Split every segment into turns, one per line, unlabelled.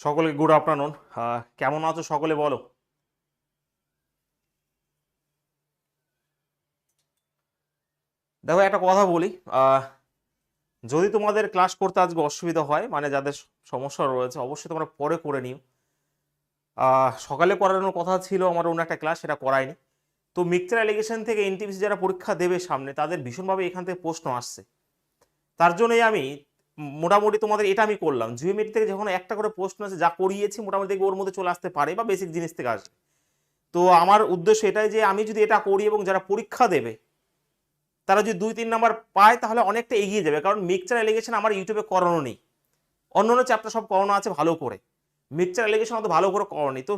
সকলে good afternoon. কেমন আছো সকলে বলো। দেখো একটা কথা বলি। আহ, যদি তোমাদের ক্লাস করতে আজকে অসুবিধা হয়, মানে যাদের সমস্যা রয়েছে, অবশ্যই তোমরা পরে করে নিও। সকালে করানোর কথা ছিল আমার অন্য একটা ক্লাস, সেটা করায়নি। তো মিক্সচার অ্যালিগেশন থেকে এনটিপিসি যারা পরীক্ষা দেবে সামনে, তাদের ভীষণভাবে এখান থেকে প্রশ্ন আসছে। তার জন্যই আমি মোটামুটি তোমাদের এটা আমি করলাম, জিওমেট্রি থেকে যখন একটা করে প্রশ্ন আছে যা করিয়েছি মোটামুটি দেখবে ওর মধ্যে চলে আসতে পারে, বা বেসিক জিনিস থেকে আসবে। তো আমার উদ্দেশ্য এটাই যে আমি যদি এটা করি এবং যারা পরীক্ষা দেবে তারা যদি 2-3 নাম্বার পায় তাহলে অনেকটা এগিয়ে যাবে, কারণ মিক্সচার অ্যালিগেশন আমার ইউটিউবে করানো নেই। অন্য অন্য চ্যাপ্টার সব করানো আছে ভালো করে, মিক্সচার অ্যালিগেশন অত ভালো করে করানো নেই। তো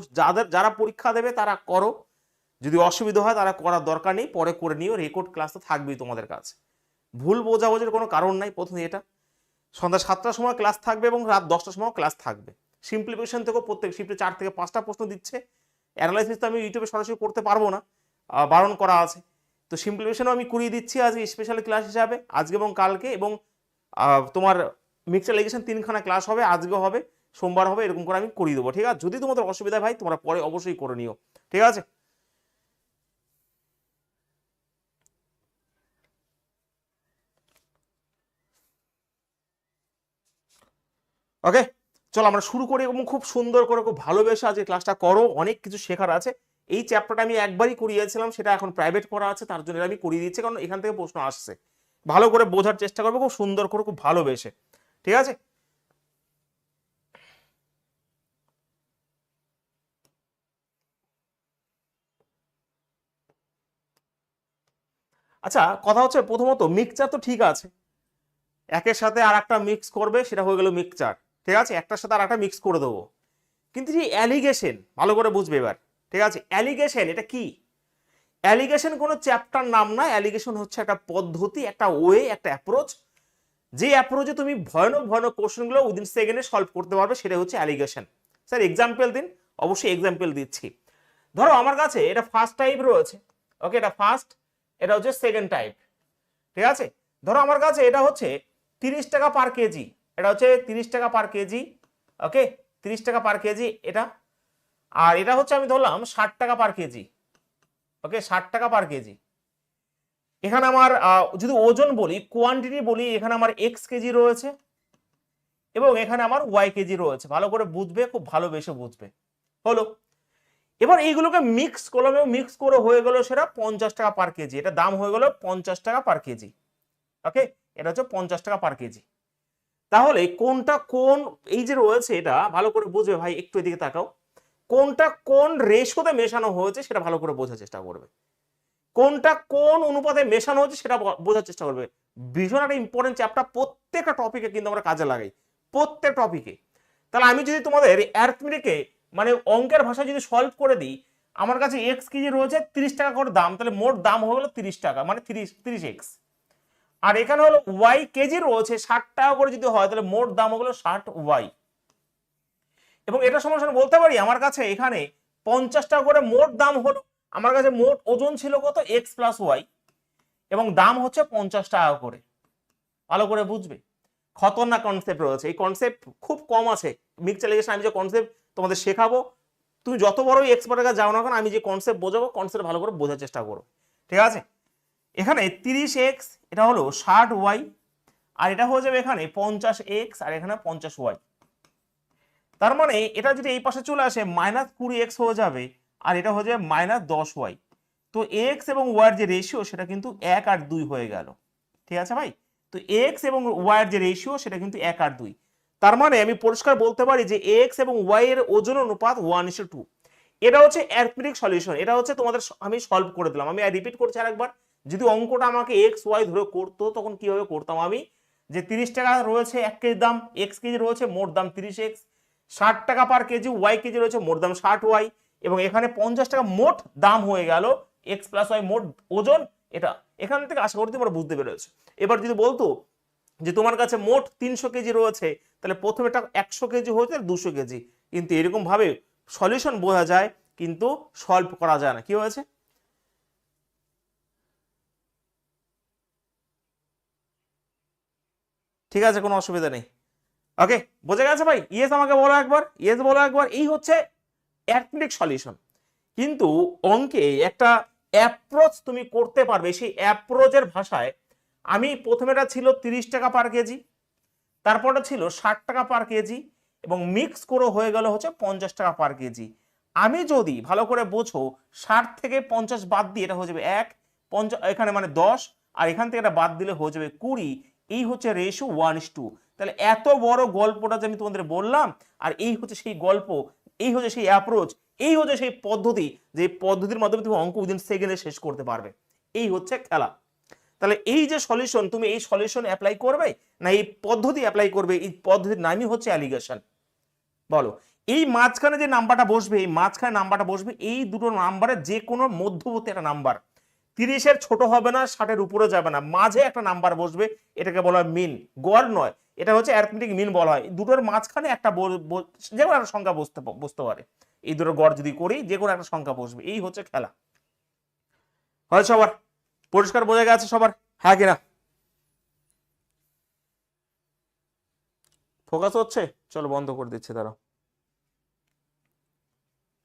যারা পরীক্ষা দেবে তারা করো, যদি অসুবিধা হয় তারা করার দরকার নেই, পরে করে নিও। রেকর্ড ক্লাস তো থাকবেই তোমাদের কাছে, ভুল বোঝাবুঝির কোনো কারণ নাই। প্রথমে এটা সন্ধ্যা 7টার সময় ক্লাস থাকবে এবং রাত 10টার সময় ক্লাস থাকবে। সিম্পলিফিকেশন থেকেও প্রত্যেক শিফটে 4 থেকে 5টা প্রশ্ন দিচ্ছে। অ্যানালাইসিস তো আমি ইউটিউবে সরাসরি করতে পারবো না, বারণ করা আছে। তো সিম্পলিফিকেশনও আমি করিয়ে দিচ্ছি আজকে স্পেশাল ক্লাস হিসাবে, আজকে এবং কালকে। এবং তোমার মিক্সচার অ্যালিগেশন 3খানা ক্লাস হবে, আজকে হবে, সোমবার হবে, এরকম করে আমি করিয়ে দেবো। ঠিক আছে, যদি তোমাদের অসুবিধা ভাই তোমরা পরে অবশ্যই করে নিও। ঠিক আছে, ওকে। চলো আমরা শুরু করি এবং খুব সুন্দর করে খুব ভালোবেসে আজকে ক্লাসটা করো, অনেক কিছু শেখার আছে। এই চ্যাপ্টারটা আমি একবারই করিয়েছিলাম, সেটা এখন প্রাইভেট করা আছে, তার জন্য আমি করিয়ে দিচ্ছি, কারণ এখান থেকে প্রশ্ন আসছে। ভালো করে বোঝার চেষ্টা করবে, খুব সুন্দর করে খুব ভালোবেসে। ঠিক আছে, আচ্ছা কথা হচ্ছে প্রথমত মিক্সচার তো ঠিক আছে, একের সাথে আর একটা মিক্স করবে, সেটা হয়ে গেল মিক্সচার। ঠিক আছে, একটার সাথে আর একটা মিক্স করে দেবো। কিন্তু যে অ্যালিগেশন, ভালো করে বুঝবে এবার। ঠিক আছে, অ্যালিগেশন এটা কি? অ্যালিগেশন কোনো চ্যাপ্টার নাম না, অ্যালিগেশন হচ্ছে একটা পদ্ধতি, একটা ওয়ে, একটা অ্যাপ্রোচ। যে অ্যাপ্রোচে তুমি ভয়ানক ভয়ানক কোশ্চেনগুলো উইদিন সেকেন্ডে সলভ করতে পারবে, সেটা হচ্ছে অ্যালিগেশন। স্যার এক্সাম্পল দিন। অবশ্যই এক্সাম্পল দিচ্ছি। ধরো আমার কাছে এটা ফার্স্ট টাইপ রয়েছে, ওকে, এটা ফার্স্ট, এটা হচ্ছে সেকেন্ড টাইপ। ঠিক আছে, ধরো আমার কাছে এটা হচ্ছে 30 টাকা পার কেজি, এটা হচ্ছে 30 টাকা পার কেজি, ওকে, 30 টাকা পার কেজি এটা। আর এটা হচ্ছে আমি ধরলাম 60 টাকা পার কেজি, ওকে, 60 টাকা পার কেজি। এখানে আমার যদি ওজন বলি, কোয়ান্টিটি বলি, এখানে আমার এক্স কেজি রয়েছে এবং এখানে আমার ওয়াই কেজি রয়েছে। ভালো করে বুঝবে, খুব ভালোবেসে বুঝবে। হলো, এবার এইগুলোকে মিক্স করলাম এবং মিক্স করে হয়ে গেল সেটা 50 টাকা পার কেজি। এটা দাম হয়ে গেল 50 টাকা পার কেজি, ওকে, এটা হচ্ছে 50 টাকা পার কেজি। তাহলে কোনটা কোন, এই যে রয়েছে এটা ভালো করে বুঝবে ভাই, একটু এদিকে তাকাও। কোনটা কোন রেশিওতে মেশানো হয়েছে সেটা ভালো করে বোঝার চেষ্টা করবে, কোনটা কোন অনুপাতে মেশানো হচ্ছে সেটা বোঝার চেষ্টা করবে। ভীষণ একটা ইম্পর্টেন্ট চ্যাপ্টার, প্রত্যেকটা টপিকে কিন্তু আমরা কাজে লাগাই, প্রত্যেক টপিকে। তাহলে আমি যদি তোমাদের অ্যারিথমেটিকে মানে অঙ্কের ভাষায় যদি সলভ করে দিই, আমার কাছে এক্স কেজি রয়েছে 30 টাকা করে দাম, তাহলে মোট দাম হয়ে গেলো 30 টাকা, মানে 30 এক্স। আর এখানে হলো ওয়াই কেজি রয়েছে 60 টাকা করে, যদি হয় তাহলে মোট দাম হলো 60 ওয়াই। এবং এটা সমস্যা বলতে পারি আমার কাছে এখানে 50 টাকা করে মোট দাম হলো, আমার কাছে মোট ওজন ছিল কত, এক্স প্লাস ওয়াই, এবং দাম হচ্ছে 50 টাকা করে। ভালো করে বুঝবে, খতরনাক কনসেপ্ট রয়েছে। এই কনসেপ্ট খুব কম আছে মিক্সড অ্যালিগেশন। আমি যে কনসেপ্ট তোমাদের শেখাবো, তুমি যত বড়ই এক্সপার্টের কাছে যাও না কেন, আমি যে কনসেপ্ট বোঝাবো, কনসেপ্ট ভালো করে বোঝার চেষ্টা করো। ঠিক আছে, এখানে 30x, এটা হলো 60y, আর এটা হয়ে যাবে এখানে 50x, আর এখানে 50y। তার মানে এটা যদি এই পাশে চলে আসে -20x হয়ে যাবে, আর এটা হয়ে যাবে -10y। তো এক্স এবং ওয়াই এর যে রেশিও সেটা কিন্তু 1 আর 2 হয়ে গেল। ঠিক আছে ভাই, তো এক্স এবং ওয়াই এর যে রেশিও সেটা কিন্তু 1 আর 2। তার মানে আমি পরিষ্কার বলতে পারি যে এক্স এবং ওয়াই এর ওজন অনুপাত 1:2। এটা হচ্ছে অ্যারিথমেটিক সলিউশন, এটা হচ্ছে তোমাদের আমি সলভ করে দিলাম। আমি রিপিট করছি আরেকবার, যদি অঙ্কটা আমাকে এক্স ওয়াই ধরে করতো তখন কিভাবে করতাম আমি, যে 30 টাকা রয়েছে 1 কেজি দাম, এক্স কেজি রয়েছে মোট দাম 30x, 60 টাকা পার কেজি ওয়াই কেজি রয়েছে মোট দাম 60y, এবং এখানে 50 টাকা মোট দাম হয়ে গেল এক্স প্লাস ওয়াই মোট ওজন এটা। এখান থেকে আশা করি তোমরা বুঝতে পেরেছো। এবার যদি বলতো যে তোমার কাছে মোট 300 কেজি রয়েছে, তাহলে প্রথমে এটা 100 কেজি হয়েছে 200 কেজি, কিন্তু এরকম ভাবে সলিউশন বোঝা যায় কিন্তু সলভ করা যায় না। কি হয়েছে? ঠিক আছে, কোনো অসুবিধা নেই। ওকে, বোঝা গেছে ভাই? ইয়েস আমাকে বলো একবার, ইয়েস বলো একবার। এই হচ্ছে অ্যারিথমেটিক সলিউশন। কিন্তু অঙ্কে একটা অ্যাপ্রোচ তুমি করতে পারবে, সেই অ্যাপ্রোচের ভাষায় আমি প্রথমেটা ছিল 30 টাকা পার কেজি, তারপরটা ছিল 60 টাকা পার কেজি, এবং মিক্স করে হয়ে গেল হচ্ছে 50 টাকা পার কেজি। আমি যদি ভালো করে বোঝো 60 থেকে 50 বাদ দিয়ে এটা হয়ে যাবে 1, 50 এখানে মানে 10, আর এখান থেকে এটা বাদ দিলে হয়ে যাবে 20। এই হচ্ছে রেশিও 1:2। তাহলে এত বড় গল্পটা যে আমি তোমাদের বললাম, আর এই হচ্ছে সেই গল্প, এই হচ্ছে সেই অ্যাপ্রোচ, এই হচ্ছে সেই পদ্ধতি, যে পদ্ধতির মাধ্যমে তুমি অঙ্ক উইদিন সেকেন্ডে শেষ করতে পারবে। এই হচ্ছে খেলা। তাহলে এই যে সলিউশন, তুমি এই সলিউশন অ্যাপ্লাই করবে না এই পদ্ধতি অ্যাপ্লাই করবে? এই পদ্ধতির নামই হচ্ছে অ্যালিগেশন। বলো, এই মাঝখানে যে নাম্বারটা বসবে, এই মাঝখানে নাম্বারটা বসবে, এই দুটো নাম্বারের যে কোনো মধ্যবর্তী একটা নাম্বার, 30-এর ছোট হবে না, 60-এর উপরে যাবে না, মাঝে একটা নাম্বার বসবে, এটাকে বলা হয় মিন। গড় নয়, এটা হচ্ছে অ্যারিথমেটিক মিন বলা হয়। দুটোর মাঝখানে একটা যে কোনো একটা সংখ্যা বসতে পারে। এই দুটো গড় যদি করি, যে কোনো একটা সংখ্যা বসবে। এই হচ্ছে খেলা। হয় সবার পরিষ্কার বোঝা গেছে সবার? হ্যাঁ কিনা? ফোকাস হচ্ছে? চলো বন্ধ করে দিচ্ছি, দাঁড়াও।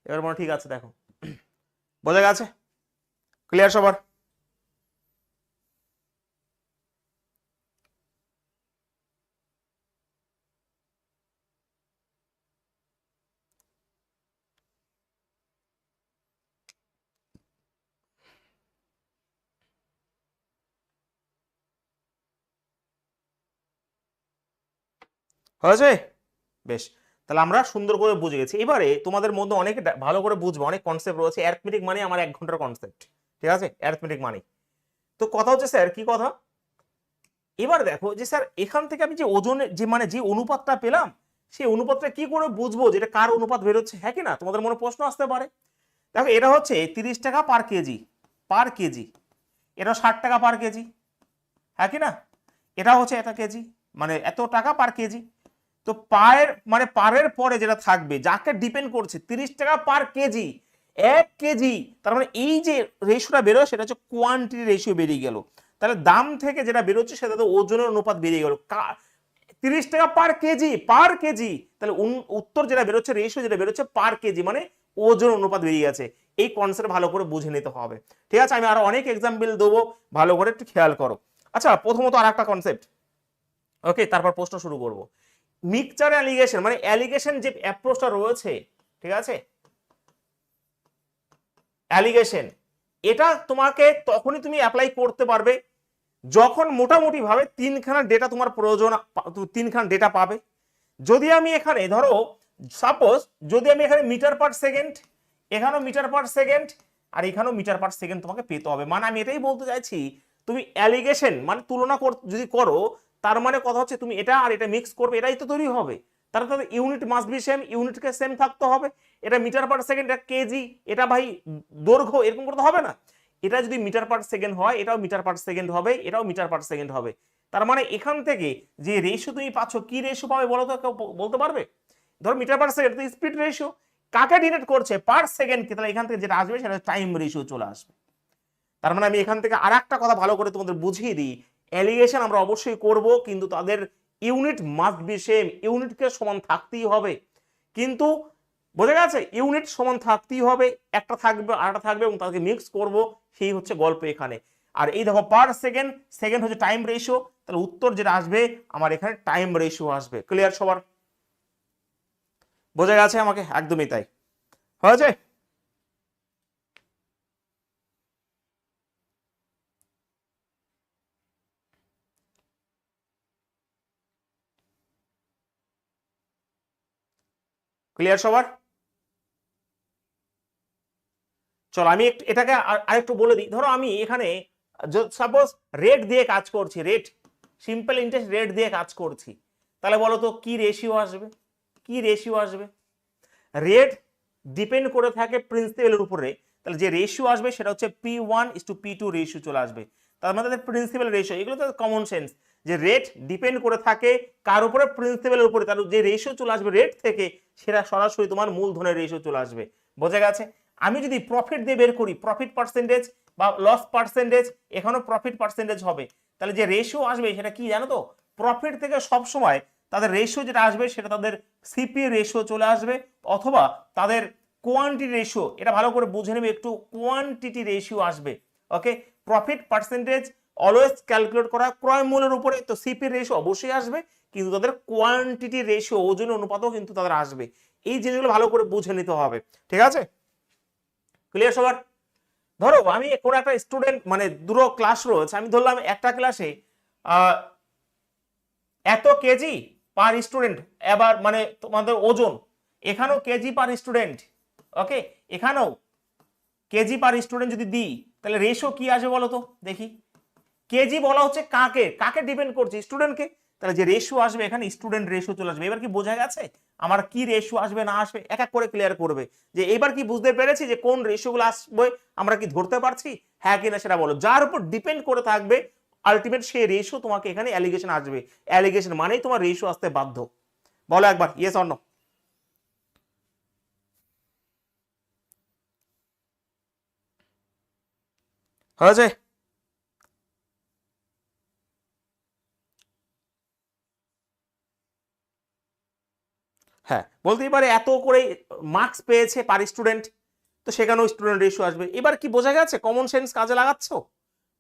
এবার মনে ঠিক আছে, দেখো বোঝা গেছে? ক্লিয়ার সবার? হয়েছে? বেশ, তাহলে আমরা সুন্দর করে বুঝে গেছি। এবারে তোমাদের মধ্যে অনেকে ভালো করে বুঝবে, অনেক কনসেপ্ট রয়েছে। অ্যারিথমেটিক মানে আমার 1 ঘন্টার কনসেপ্ট, ঠিক আছে? অ্যারিথমেটিক মানে তো কথা হচ্ছে স্যার কি কথা, এবার দেখো যে স্যার এখান থেকে আমি যে ওজনের যে মানে যে অনুপাতটা পেলাম, সেই অনুপাতটা কি করে বুঝবো যেটা কার অনুপাত বেরোচ্ছে? হ্যাঁ কি না? তোমাদের মনে প্রশ্ন আসতে পারে। দেখো, এটা হচ্ছে 30 টাকা পার কেজি, পার কেজি। এটা 60 টাকা পার কেজি, হ্যাঁ কি না? এটা হচ্ছে এটা কেজি, মানে এত টাকা পার কেজি। তো পায়ের মানে পারের পরে যেটা থাকবে, যাকে ডিপেন্ড করছে 30 টাকা পার কেজি, 1 কেজি, তার মানে এই যে রেশিওটা বেরোয় সেটা হচ্ছে কোয়ান্টিটি রেশিও বেরিয়ে গেল। তাহলে দাম থেকে যেটা বেরোচ্ছে সেটা তো ওজনের অনুপাত বেরিয়ে গেল। 30 টাকা পার কেজি, পার কেজি, তাহলে উত্তর যেটা বেরোচ্ছে, রেশিও যেটা বেরোচ্ছে পার কেজি, মানে ওজন অনুপাত বেরিয়ে গেছে। এই কনসেপ্ট ভালো করে বুঝে নিতে হবে, ঠিক আছে? আমি আরো অনেক এক্সাম্পল দেবো, ভালো করে একটু খেয়াল করো। আচ্ছা, প্রথমত আর একটা কনসেপ্ট, ওকে, তারপর প্রশ্ন শুরু করব। মিক্সচার অ্যালিগেশন মানে অ্যালিগেশন যে অ্যাপ্রোচটা রয়েছে, ঠিক আছে? অ্যালিগেশন, এটা তোমাকে তখনই তুমি অ্যাপ্লাই করতে পারবে যখন মোটামুটি ভাবে তিনখানা ডেটা তোমার প্রয়োজন, তিনখানা ডেটা পাবে। যদি আমি এখানে ধরো সাপোজ, যদি আমি এখানে মিটার পার সেকেন্ড, এখানেও মিটার পার সেকেন্ড, আর এখানেও মিটার পার সেকেন্ড তোমাকে পেতে হবে। মানে আমি এটাই বলতে চাইছি, তুমি অ্যালিগেশন মানে তুলনা যদি করো, তার মানে কথা হচ্ছে তুমি এটা আর এটা মিক্স করবে, এটাই তো তৈরি হবে। তাহলে তাহলে ইউনিট মাস্ট বি সেম, ইউনিটকে সেম থাকতে হবে। এটা মিটার পার সেকেন্ড, এটা কেজি, এটা ভাই দৈর্ঘ্য, এরকম করতে হবে না। এটা যদি মিটার পার সেকেন্ড হয়, এটাও মিটার পার সেকেন্ড হবে, এটাও মিটার পার সেকেন্ড হবে। তার মানে এখান থেকে যে রেশিও তুমি পাচ্ছ, কি রেশিও পাবে বলো তো? কেউ বলতে পারবে? ধরো metre per second, speed ratio কাকে ডিনোট করছে? পার সেকেন্ডকে। তাহলে এখান থেকে যেটা আসবে সেটা টাইম রেশিও চলে আসবে। তার মানে আমি এখান থেকে আর একটা কথা ভালো করে তোমাদের বুঝিয়ে দিই, অ্যালিগেশন আমরা অবশ্যই করব, কিন্তু তাদের ইউনিট মাস্ট বি সেম, ইউনিটকে সমান থাকতেই হবে। কিন্তু বোঝা গেছে? ইউনিট সমান থাকতেই হবে, একটা থাকবে আরেকটা থাকবে, এবং তাদেরকে মিক্স করব, সেই হচ্ছে গল্প এখানে। আর এই দেখো পার সেকেন্ড, সেকেন্ড হচ্ছে টাইম রেশিও, তাহলে উত্তর যেটা আসবে আমার এখানে টাইম রেশিও আসবে। ক্লিয়ার সবার? বোঝা গেছে আমাকে? একদমই তাই। হয়েছে? ক্লিয়ার সবার? চলো আমি একটু এটাকে আরেকটু বলে দিই। ধরো আমি এখানে সাপোজ রেট দিয়ে কাজ করছি, রেট, সিম্পল ইন্টারেস্ট রেট দিয়ে কাজ করছি। তাহলে বলো তো কি রেশিও আসবে? কি রেশিও আসবে? রেট ডিপেন্ড করে থাকে প্রিন্সিপালের উপরে, তাহলে যে রেশিও আসবে সেটা হচ্ছে P1:P2 রেশিও চলে আসবে। তার মানে প্রিন্সিপাল রেশিও, এগুলো তো কমন সেন্স, যে রেট ডিপেন্ড করে থাকে কার উপরে? প্রিন্সিপালের উপরে। তার যে রেশিও চলে আসবে রেট থেকে, সেটা সরাসরি তোমার মূলধনের রেশিও চলে আসবে। বোঝা গেছে? আমি যদি প্রফিট দিয়ে বের করি, প্রফিট পার্সেন্টেজ বা লস পার্সেন্টেজ, এখানেও প্রফিট পার্সেন্টেজ হবে। তাহলে যে রেশিও আসবে সেটা কি জানো তো? প্রফিট থেকে সবসময় তাদের রেশিও যেটা আসবে সেটা তাদের সিপি রেশিও চলে আসবে, অথবা তাদের কোয়ান্টিটি রেশিও, এটা ভালো করে বুঝে নেবে একটু, কোয়ান্টিটি রেশিও আসবে। ওকে, প্রফিট পার্সেন্টেজ অলওয়েজ ক্যালকুলেট করা ক্রয় মূল্যের উপরে, তো সিপি রেশিও অবশ্যই আসবে, কিন্তু তাদের কোয়ান্টিটি রেশিও ওজন অনুপাতও কিন্তু তাদের আসবে। এই জিনিসগুলো ভালো করে বুঝে নিতে হবে, ঠিক আছে? ক্লিয়ার সবার? ধরো আমি কোনো একটা স্টুডেন্ট, মানে দুটো ক্লাস রয়েছে, আমি ধরলাম একটা ক্লাসে এত কেজি পার স্টুডেন্ট, এবার মানে তোমাদের ওজন, এখানেও কেজি পার স্টুডেন্ট, ওকে, এখানেও কেজি পার স্টুডেন্ট যদি দিই, তাহলে রেশিও কি আসবে বলো তো দেখি। কেজি বলা হচ্ছে কাকে, কাকে ডিপেন্ড করছে? স্টুডেন্টকে। তাহলে যে রেশিও আসবে এখানে স্টুডেন্ট রেশিও চলে আসবে। এবার কি বোঝা গেছে আমার কি রেশিও আসবে না আসবে? এক এক করে ক্লিয়ার করবে যে এবার কি বুঝতে পেরেছি যে কোন রেশিওগুলো আসবে, আমরা কি ধরতে পারছি হ্যাঁ কিনা সেটা বলো। যার উপর ডিপেন্ড করে থাকবে আলটিমেট সেই রেশিও, তোমাকে এখানে অ্যালিগেশন আসবে। অ্যালিগেশন মানেই তোমার রেশিও আসতে বাধ্য। বলো একবার ইয়েস অর নো। হয়েছে? হ্যাঁ, বলতেই পারে এত করে মার্কস পেয়েছে পার স্টুডেন্ট, তো সেখানেও স্টুডেন্ট রেশিও আসবে। এবার কি বোঝা গেছে? কমন সেন্স কাজে লাগাচ্ছ,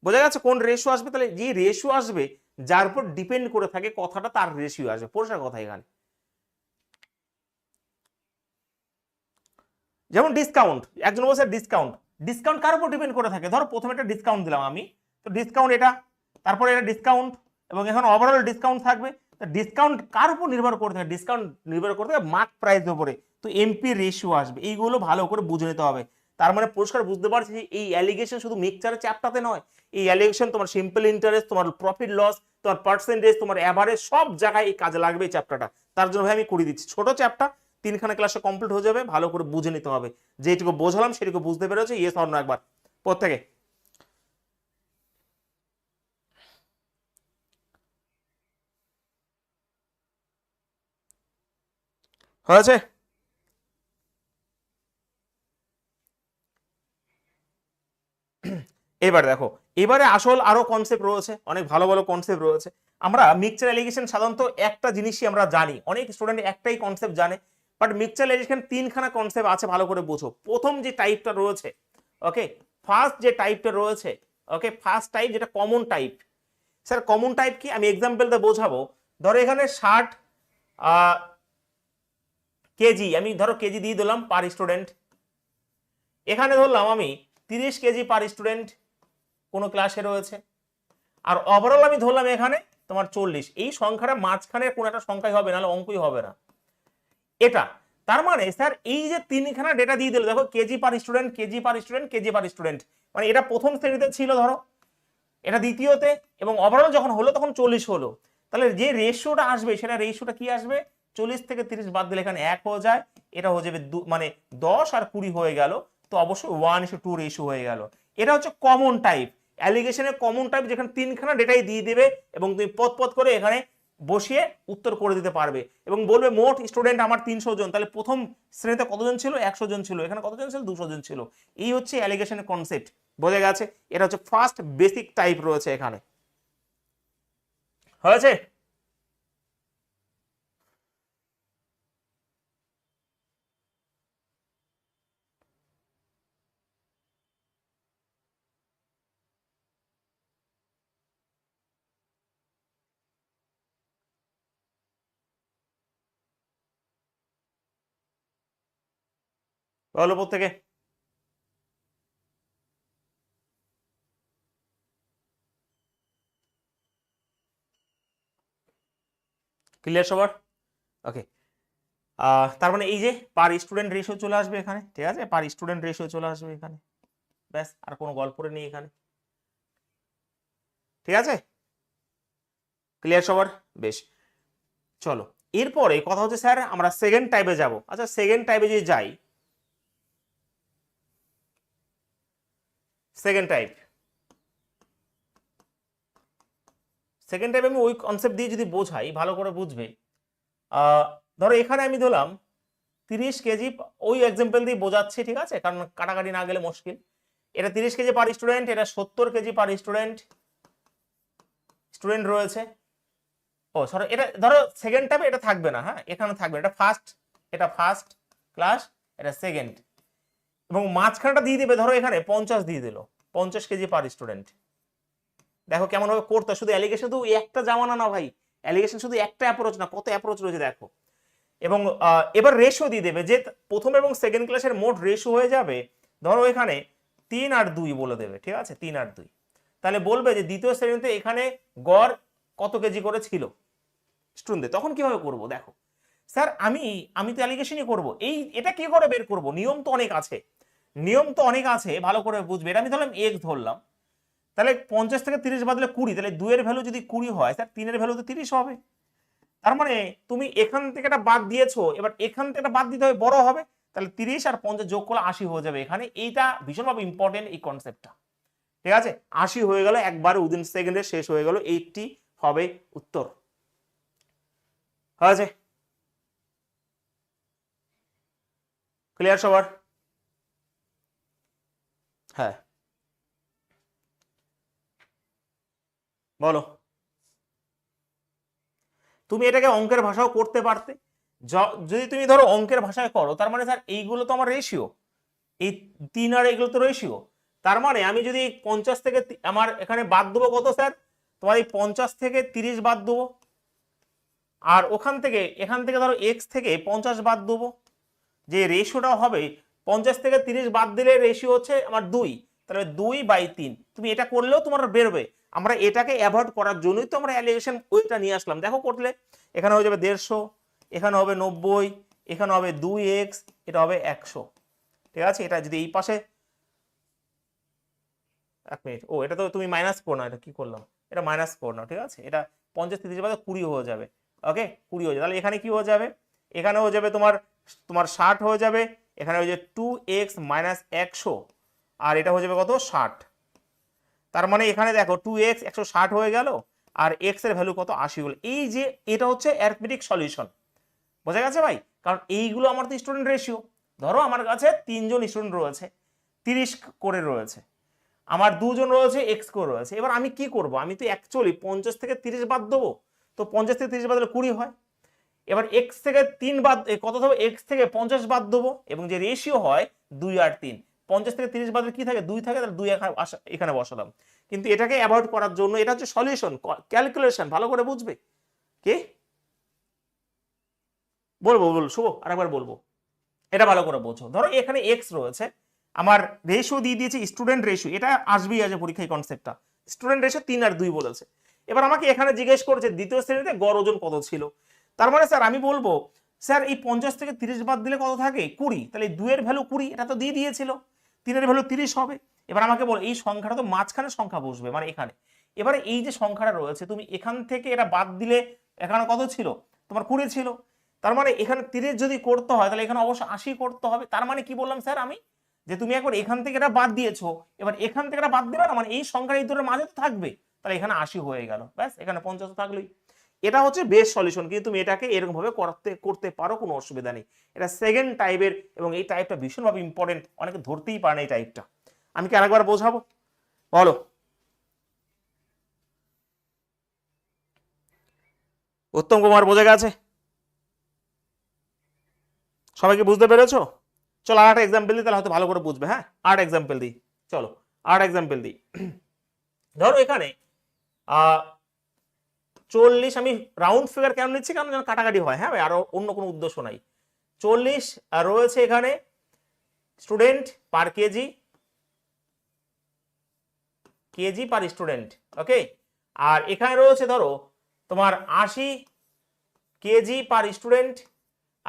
বোঝা গেছে কোন রেশিও আসবে। তাহলে যে রেশিও আসবে যার উপর ডিপেন্ড করে থাকে কথাটা, তার রেশিও আসবে, পরিষ্কার কথা এখানে। যেমন ডিসকাউন্ট, একজন বলছে ডিসকাউন্ট, ডিসকাউন্ট কার উপর ডিপেন্ড করে থাকে? ধরো প্রথমে একটা ডিসকাউন্ট দিলাম আমি, তো ডিসকাউন্ট এটা, তারপরে এটা ডিসকাউন্ট, এবং এখন ওভারঅল ডিসকাউন্ট থাকবে। ডিসকাউন্ট কার উপর নির্ভর করে থাকে? ডিসকাউন্ট নির্ভর করতে থাকে মার্ক প্রাইসের উপরে, তো এমপি রেশিও আসবে। এইগুলো ভালো করে বুঝে নিতে হবে। তার মানে পরিষ্কার বুঝতে পারছি যে এই অ্যালিগেশন শুধু মিক্সচারের চ্যাপ্টারতে নয়, এই অ্যালিগেশন তোমার সিম্পল ইন্টারেস্ট, তোমার প্রফিট লস, তোমার পার্সেন্টেজ, তোমার অ্যাভারেজ, সব জায়গায় এই কাজে লাগবে এই চ্যাপ্টারটা। তার জন্য ভাই আমি করে দিচ্ছি, ছোট চ্যাপ্টার, তিনখানা ক্লাসে কমপ্লিট হয়ে যাবে। ভালো করে বুঝে নিতে হবে, যেটুকু বোঝালাম সেটুকু বুঝতে পেরেছে ইয়েস অর নো একবার প্রত্যেকে। হয়েছে? এবার দেখো, এবারে আসল আরো কনসেপ্ট রয়েছে, অনেক ভালো ভালো কনসেপ্ট রয়েছে। আমরা মিক্সচার অ্যালিগেশন সাধারণত একটা জিনিসই আমরা জানি, অনেক স্টুডেন্ট একটাই কনসেপ্ট জানে, বাট মিক্সচার অ্যালিগেশন তিনখানা কনসেপ্ট আছে, ভালো করে বুঝো। প্রথম যে টাইপটা রয়েছে, ওকে, ফার্স্ট যে টাইপটা রয়েছে, ওকে, ফার্স্ট টাইপ যেটা common type. Sir common type কি? আমি এক্সাম্পল দিয়ে বোঝাবো। ধরো এখানে 60 কেজি, আমি ধরো কেজি দিয়ে দিলাম পার স্টুডেন্ট। এখানে ধরলাম আমি 30 কেজি পার স্টুডেন্ট কোনো ক্লাসে রয়েছে, আর ওভারঅল আমি ধরলাম এখানে তোমার 40। এই সংখ্যাটা মাঝখানে কোন একটা সংখ্যাই হবে, নাহলে অঙ্কই হবে না এটা। তার মানে স্যার এই যে তিনখানা ডেটা দিয়ে দিল, দেখো কেজি পার স্টুডেন্ট, কেজি পার স্টুডেন্ট, কেজি পার স্টুডেন্ট, মানে এটা প্রথম শ্রেণীতে ছিল ধরো, এটা দ্বিতীয়তে, এবং ওভারঅল যখন হলো তখন 40 হলো। তাহলে যে রেশিওটা আসবে সেটা রেশিওটা কি আসবে? 40 থেকে 30 বাদ দিলে এখানে 1 হয়ে যায়, এটা হয়ে যাবে মানে 10 আর 20 হয়ে গেল, তো অবশ্যই 1:2 রেশিও হয়ে গেল। এটা হচ্ছে কমন টাইপ অ্যালিগেশনের, কমন টাইপ, যেখানে তিনখানা ডেটাই দিয়ে দেবে এবং তুমি পদ পদ করে এখানে বসিয়ে উত্তর করে দিতে পারবে, এবং বলবে মোট স্টুডেন্ট আমার 300 জন, তাহলে প্রথম শ্রেণীতে কতজন ছিল? 100 জন ছিল, এখানে কতজন ছিল? 200 জন ছিল। এই হচ্ছে অ্যালিগেশনের কনসেপ্ট, বোঝা গেছে? এটা হচ্ছে ফার্স্ট বেসিক টাইপ রয়েছে এখানে। হয়েছে? বলো প্রত্যেকে। ক্লিয়ার সবার? ওকে, তার মানে এই যে পার স্টুডেন্ট রেশিও চলে আসবে এখানে, ঠিক আছে, পার স্টুডেন্ট রেশিও চলে আসবে এখানে, ব্যাস, আর কোনো গল্প নেই এখানে, ঠিক আছে? ক্লিয়ার সবার? বেশ, চলো এরপরে কথা হচ্ছে স্যার আমরা সেকেন্ড টাইপে যাব। আচ্ছা সেকেন্ড টাইপে যদি যাই, সেকেন্ড টাইপ, সেকেন্ড টাইপ আমি ওই কনসেপ্ট দিয়ে যদি বোঝাই ভালো করে বুঝবে। ধরো এখানে আমি ধরলাম 30 কেজি, ওই এক্সাম্পল দিয়ে বোঝাচ্ছি, ঠিক আছে, কারণ কাটাকাটি না গেলে মুশকিল। এটা 30 কেজি পার স্টুডেন্ট, এটা 70 কেজি পার স্টুডেন্ট, স্টুডেন্ট রয়েছে, ও সরি, এটা ধরো সেকেন্ড টাইমে এটা থাকবে না, হ্যাঁ এখানে থাকবে, এটা ফার্স্ট ক্লাস, এটা সেকেন্ড, এবং মাঝখানটা দিয়ে দিবে ধরো এখানে 50 দিয়ে দিল, 50 কেজি পার স্টুডেন্ট। দেখো কেমন ভাবে করতে, শুধু অ্যালিগেশন তো একটা জামানা না ভাই, অ্যালিগেশন শুধু একটা অ্যাপ্রোচ না, কত অ্যাপ্রোচ রয়েছে দেখো। এবং এবার রেশিও দিয়ে দেবে, যে প্রথম এবং সেকেন্ড ক্লাসের মোট রেশিও হয়ে যাবে ধরো এখানে 3 আর 2 বলে দেবে, ঠিক আছে 3 আর 2, তাহলে বলবে যে দ্বিতীয় শ্রেণীতে এখানে গড় কত কেজি করে ছিল স্টুডেন্টদের। তখন কিভাবে করব দেখো স্যার, আমি তো অ্যালিগেশনই করব, এটা কি করে বের করব, নিয়ম তো অনেক আছে, ভালো করে বুঝবে। এটা আমি ধরলাম এক্স ধরলাম, তাহলে 50 থেকে 30 বাদলে 20, তাহলে 2 এর ভ্যালু যদি 20 হয় স্যার 3 এর ভ্যালু তো 30 হবে। তার মানে তুমি এখান থেকে এটা বাদ দিয়েছো, এবার এখান থেকে এটা বাদ দিতে হবে, বড় হবে, তাহলে 30 আর 50 যোগ করলে 80 হয়ে যাবে এখানে। এইটা ভীষণভাবে ইম্পর্টেন্ট এই কনসেপ্টটা, ঠিক আছে। 80 হয়ে গেল একবারে, উইদিন সেকেন্ডে শেষ হয়ে গেল, 80 হবে উত্তর। হয়েছে? ক্লিয়ার সবার? হ্যাঁ বলো। তুমি এটাকে অঙ্কের ভাষাও করতে পারতে, যদি তুমি ধরো অঙ্কের ভাষায় করো, তার মানে স্যার এইগুলো তো আমার রেশিও, এই 3 আর এগুলো তো রেশিও, তার মানে আমি যদি 50 থেকে আমার এখানে বাদ দেবো কত স্যার, তোমার এই 50 থেকে 30 বাদ দেবো, আর এখান থেকে ধরো x থেকে 50 বাদ দেবো, যে রেশিওটা হবে 50 থেকে 30 বাদ দিলে রেশিও হচ্ছে আমার 2, তাহলে 2/3। তুমি এটা করলেও তোমার বেরোবে। আমরা এটাকে অ্যাভয়েড করার জন্যই তো আমরা অ্যালিগেশন ওইটা নিয়ে আসলাম। দেখো করলে এখানে হয়ে যাবে 150, এখানে হবে 90, এখানে হবে 2x, এটা হবে 100, ঠিক আছে। এটা যদি এই পাশে, এক মিনিট, ও এটা তো তুমি মাইনাস করো না, এটা কি করলাম, এটা মাইনাস করো না, ঠিক আছে। এটা 50 30 বাদে 20 হয়ে যাবে, ওকে 20 হয়ে যাবে। তাহলে এখানে কি হয়ে যাবে, এখানে হয়ে যাবে তোমার 60 হয়ে যাবে, এখানে হয়ে যাবে 2x মাইনাস 100, আর এটা হয়ে যাবে কত 60। তার মানে এখানে দেখো 2x 160 হয়ে গেল, আর x এর ভ্যালু কত 80 হলো। এই যে এটা হচ্ছে অ্যারিথমেটিক সলিউশন, বোঝা গেছে ভাই? কারণ এইগুলো আমার তো স্টুডেন্ট রেশিও, ধরো আমার কাছে 3 জন স্টুডেন্ট রয়েছে, 30 করে রয়েছে, আমার 2 জন রয়েছে, এক্স করে রয়েছে। এবার আমি কি করব, আমি তো অ্যাকচুয়ালি 50 থেকে 30 বাদ দেবো, তো 50 থেকে 30 বাদ দিলে 20 হয়। এবার এক্স থেকে 3 বাদ, কত হবে, এক্স থেকে 50 বাদ দেবো, এবং যে রেশিও হয় 2 আর 3, 50 থেকে 30 বাদ কি থাকে, 2 থাকে, তাহলে 2 এখানে বসালাম। কিন্তু এটাকে অ্যাভয়েড করার জন্য, এটা হচ্ছে সলিউশন, ক্যালকুলেশন, ভালো করে বুঝবে। কি বলবো শুভ, আরেকবার বলবো, এটা ভালো করে বোঝো। ধরো এখানে এক্স রয়েছে, আমার রেশিও দিয়ে দিয়েছি স্টুডেন্ট রেশিও, এটা আসবেই আছে পরীক্ষায় কনসেপ্টটা, স্টুডেন্ট রেশিও 3 আর 2 বলেছে। এবার আমাকে এখানে জিজ্ঞেস করছে দ্বিতীয় শ্রেণীতে গড় ওজন কত ছিল। তার মানে স্যার আমি বলবো, স্যার এই 50 থেকে 30 বাদ দিলে কত থাকে 20, তাহলে 2 এর ভ্যালু 20, এটা তো দিয়ে দিয়েছিল, 3 এর ভ্যালু 30 হবে। এবার আমাকে বল এই সংখ্যাটা তো মাঝখানে সংখ্যা বসবে, মানে এখানে। এবারে এই যে সংখ্যাটা রয়েছে, তুমি এখান থেকে এটা বাদ দিলে এখানে কত ছিল, তোমার 20 ছিল। তার মানে এখানে 30 যদি করতে হয়, তাহলে এখানে অবশ্যই 80 করতে হবে। তার মানে কি বললাম স্যার আমি, যে তুমি একবার এখান থেকে এটা বাদ দিয়েছো, এবার এখান থেকে এটা বাদ দিবে না, মানে এই সংখ্যার এই দুটোর মাঝে তো থাকবে, তাহলে এখানে 80 হয়ে গেল, ব্যাস এখানে 50 থাকলোই। এটা হচ্ছে বেস্ট সলিউশন, কিন্তু তুমি এটাকে এরকম ভাবে করতে পারো, কোনো অসুবিধা নেই। এটা সেকেন্ড টাইপের, এবং এই টাইপটা ভীষণভাবে ইম্পর্টেন্ট, অনেকে ধরতেই পারে না এই টাইপটা। আমি কি আরেকবার বোঝাবো, বলো। উত্তম কুমার বোঝা গেছে? সবাইকে বুঝতে পেরেছো? চলো আর একটা এক্সাম্পল দিই, তাহলে হয়তো ভালো করে বুঝবে। হ্যাঁ আর এক্সাম্পল দিই, চলো আর এক্সাম্পল দিই। ধরো এখানে 40, আমি রাউন্ড ফিগার কেন নিচ্ছি, কারণ যেন কাটাকাটি হয়, হ্যাঁ আরো অন্য কোনো উদ্দেশ্য নাই। 40 রয়েছে এখানে স্টুডেন্ট পার কেজি পার স্টুডেন্ট, ওকে। আর এখানে রয়েছে ধরো তোমার 80 কেজি পার স্টুডেন্ট,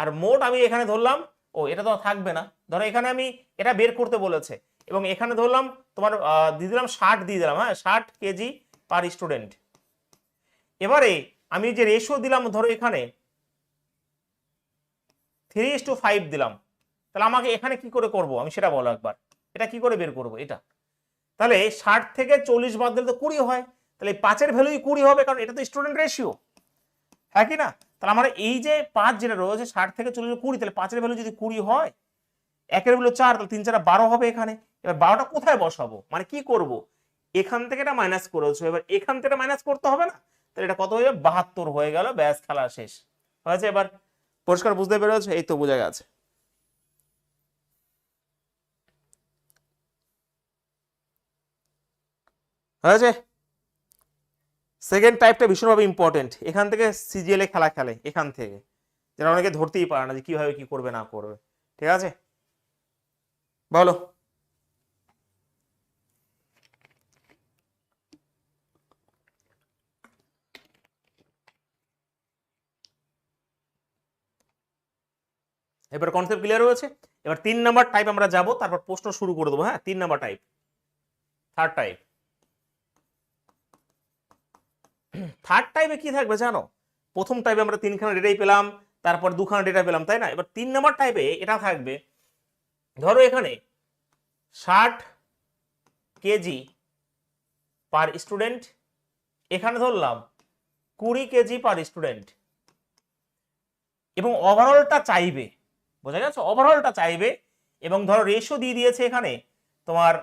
আর মোট আমি এখানে ধরলাম, ও এটা তো থাকবে না, ধরো এখানে আমি এটা বের করতে বলেছে, এবং এখানে ধরলাম তোমার দিয়ে দিলাম 60 দিয়ে দিলাম, হ্যাঁ 60 কেজি পার স্টুডেন্ট। এবারে আমি যে রেশিও দিলাম, ধরো এখানে 3:5 দিলাম, তাহলে আমাকে এখানে কি করে করব আমি সেটা বলো একবার, এটা কি করে বের করব এটা। তাহলে 60 থেকে 40 বাদ দিলে তো 20 হয়, তাহলে 5-এর ভ্যালুই 20 হবে, কারণ এটা তো স্টুডেন্ট রেশিও, হ্যাঁ কি না। তাহলে আমার এই যে 5 যেটা রয়েছে 60 থেকে 40 20, তাহলে 5-এর ভ্যালু যদি 20 হয়, 1-এর ভ্যালু 4, তাহলে 3 4 12 হবে এখানে। এবার 12টা কোথায় বসাবো, মানে কি করব, এখান থেকে এটা মাইনাস করেছো, এবার এখান থেকে মাইনাস করতে হবে না, তাহলে এটা কত হয়ে যাবে 72 হয়ে গেল, ব্যাস খেলা শেষ হয়েছে। এবার পরিষ্কার বুঝতে পেরেছো? এই তো বোঝা গেছে। হয়েছে। সেকেন্ড টাইপটা ভীষণভাবে ইম্পর্টেন্ট, এখান থেকে সিজিএল এ খেলা খেলে, এখান থেকে যেটা অনেকে ধরতেই পারে না যে কিভাবে কি করবে না করবে। ঠিক আছে, বলো। এবার কনসেপ্ট ক্লিয়ার হয়েছে। এবার 3 নাম্বার টাইপ আমরা যাব, তারপর প্রশ্ন শুরু করে দেবো। হ্যাঁ, 3 number type, third type. Third টাইপে কি থাকবে জানো? প্রথম টাইপে আমরা 3খানা ডেটাই পেলাম, তারপর 2খানা ডেটা পেলাম, তাই না? এবার 3 নাম্বার টাইপে এটা থাকবে, ধরো এখানে 60 কেজি পার স্টুডেন্ট, এখানে ধরলাম 20 কেজি পার স্টুডেন্ট, এবং ওভারঅলটা চাইবে, বোঝা গেছে? ওভারঅলটা চাইবে, এবং ধরো রেশিও দিয়ে দিয়েছে এখানে তোমার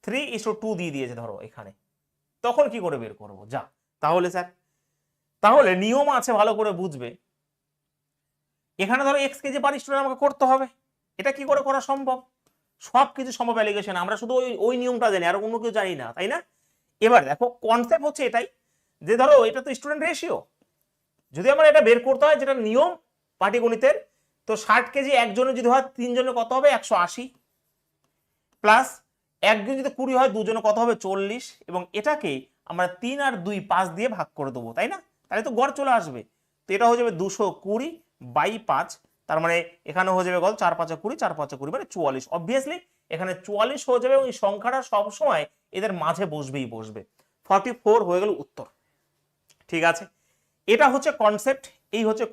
3:2 দিয়ে দিয়েছে ধরো এখানে, তখন কি করে বের করবো? যা, তাহলে স্যার, তাহলে নিয়ম আছে, ভালো করে বুঝবে। এখানে ধরো x কেজি পার স্টুডেন্ট আমাকে করতে হবে, এটা কি করে করা সম্ভব? সবকিছু সম্ভব অ্যালিগেশন, আমরা শুধু ওই নিয়মটা জানি, আর অন্য কেউ জানি না, তাই না? এবার দেখো কনসেপ্ট হচ্ছে এটাই, যে ধরো এটা তো স্টুডেন্ট রেশিও, যদি আমার এটা বের করতে হয়, যেটা নিয়ম পাটিগণিতের, তো 60 কেজি একজনের যদি হয়, 3 জনের কত হবে? 180, প্লাস একজন যদি 20 হয়, 2 জনের কত হবে? 40, এবং এটাকে আমরা 3 আর 2 5 দিয়ে ভাগ করে দেবো, তাই না? তাহলে তো গড় চলে আসবে। তো এটা হয়ে যাবে 220/5, তার মানে এখানে হয়ে যাবে কত? 4 5 20, 4 5 20 মানে 44। অবভিয়াসলি এখানে 44 হয়ে যাবে, এবং এই সংখ্যাটা সবসময় এদের মাঝে বসবেই বসবে। 44 হয়ে গেল উত্তর। ঠিক আছে, এটা হচ্ছে কনসেপ্ট, এই হচ্ছে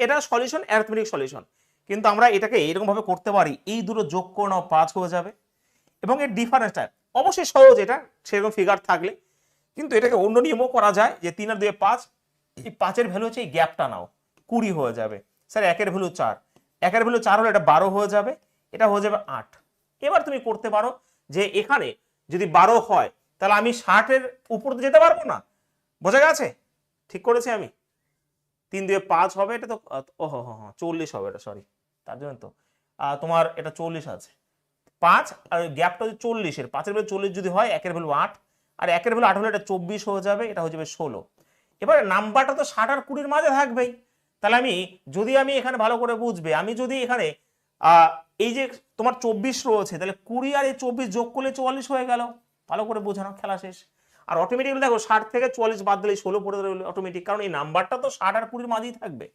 এটা সলিউশন, অ্যারিথমেটিক সলিউশন। কিন্তু আমরা এটাকে এরকম ভাবে করতে পারি, এই দুটো যোগ করে নাও 5 হয়ে যাবে, এবং এর ডিফারেন্সটা অবশ্যই সহজ, এটা সেরকম ফিগার থাকলে, কিন্তু এটাকে অন্য নিয়মও করা যায়, যে 3 আর 2 5, এই 5-এর ভ্যালু হচ্ছে এই গ্যাপটা নাও, 20 হয়ে যাবে। স্যার 1-এর ভ্যালু 4, 1-এর ভ্যালু 4 হলে এটা 12 হয়ে যাবে, এটা হয়ে যাবে 8। এবার তুমি করতে পারো যে এখানে যদি 12 হয়, তাহলে আমি 60-এর উপর যেতে পারবো না, বোঝা গেছে? ঠিক করেছি আমি? 3 2 5 হবে, এটা তো ওহো হ্যাঁ 40 হবে এটা, সরি, তার জন্য তো তোমার এটা 40 আছে, 5 আর গ্যাপটা যদি 40-এর, 5-এর ভ্যালু 40 যদি হয়, 1-এর ভ্যালু 8, আর 1-এর ভ্যালু 8 হলে এটা 24 হয়ে যাবে, এটা হয়ে যাবে 16। এবারে নাম্বারটা তো 60 আর 20-এর মাঝে থাকবেই, তাহলে আমি যদি এখানে ভালো করে বুঝবে, আমি যদি এখানে এই যে তোমার 24 রয়েছে, তাহলে 20 আর এই 24 যোগ করলে 44 হয়ে গেল, ভালো করে বোঝানো, খেলা শেষ। আর অটোমেটিক্যালি দেখো 60 থেকে 44 বাদ দিলে 16 পড়ে রইল অটোমেটিক, কারণ এই নাম্বারটা তো 60 আর 20-এর মাঝেই থাকবে।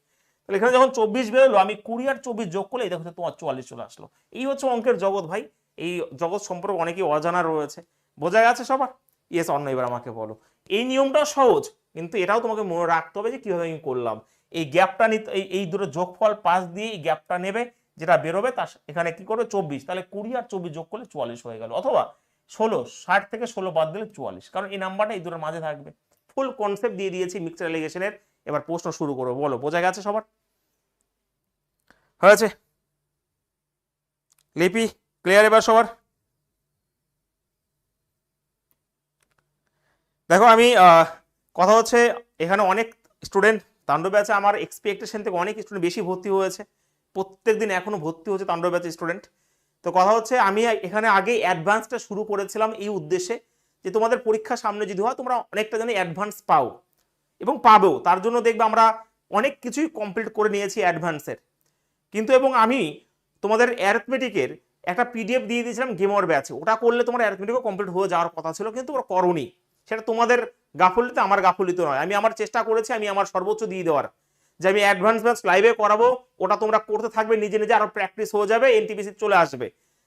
তাহলে এখানে যখন 24 বেরোলো, আমি 20 আর 24 যোগ করলে দেখো তোমার 44 চলে আসলো। এই হচ্ছে অঙ্কের জগৎ ভাই, এই জগৎ সম্পর্কে অনেকেই অজানা রয়েছে। বোঝা গেছে সবার? ইয়েস অন্য, এবার আমাকে বলো। এই নিয়মটা সহজ, কিন্তু এটাও তোমাকে মনে রাখতে হবে যে কিভাবে আমি করলাম। এই গ্যাপটা নিতে, এই দুটো যোগফল 5 দিয়ে এই গ্যাপটা নেবে, যেটা বেরোবে তার এখানে কি করবে? 24, তাহলে 20 আর 24 যোগ করলে 44 হয়ে গেল, অথবা 16, 60 থেকে 16 বাদ দিলে 44, কারণ এই নাম্বারটা এই দুটোর মাঝে থাকবে। ফুল কনসেপ্ট দিয়ে দিয়েছি মিক্সচার অ্যালিগেশনের। এবার প্রশ্ন শুরু করবো, বলো। বোঝা গেছে সবার? হয়েছে? লিপি ক্লিয়ার এবার সবার? দেখো আমি কথা হচ্ছে, এখানে অনেক স্টুডেন্ট তাণ্ডব ব্যাচে, আমার এক্সপেকটেশন থেকে অনেক স্টুডেন্ট বেশি ভর্তি হয়েছে, প্রত্যেকদিন এখনো ভর্তি হচ্ছে তাণ্ডব ব্যাচে স্টুডেন্ট। তো কথা হচ্ছে, আমি এখানে আগে অ্যাডভান্সটা শুরু করেছিলাম এই উদ্দেশ্যে, যে তোমাদের পরীক্ষা সামনে যদি হয়, তোমরা অনেকটা জানি অ্যাডভান্স পাও এবং পাবেও, তার জন্য দেখবে আমরা অনেক কিছুই কমপ্লিট করে নিয়েছি অ্যাডভান্সের। কিন্তু এবং আমি তোমাদের অ্যারিথমেটিকের একটা পিডিএফ দিয়ে দিয়েছিলাম গেমর ব্যাচে, ওটা করলে তোমার অ্যারিথমেটিকও কমপ্লিট হয়ে যাওয়ার কথা ছিল, কিন্তু ওরা করোনি। সেটা তোমাদের গাফলিতে, আমার গাফলিতে নয়। আমি আমার চেষ্টা করেছি, আমি আমার সর্বোচ্চ দিয়ে দেওয়ার, যে আমি অ্যাডভান্স ব্যাচ লাইভে করাবো, ওটা তোমরা করতে থাকবে নিজে নিজে, আরো প্র্যাকটিস হয়ে যাবে, এনটিপিসি চলে আসবে।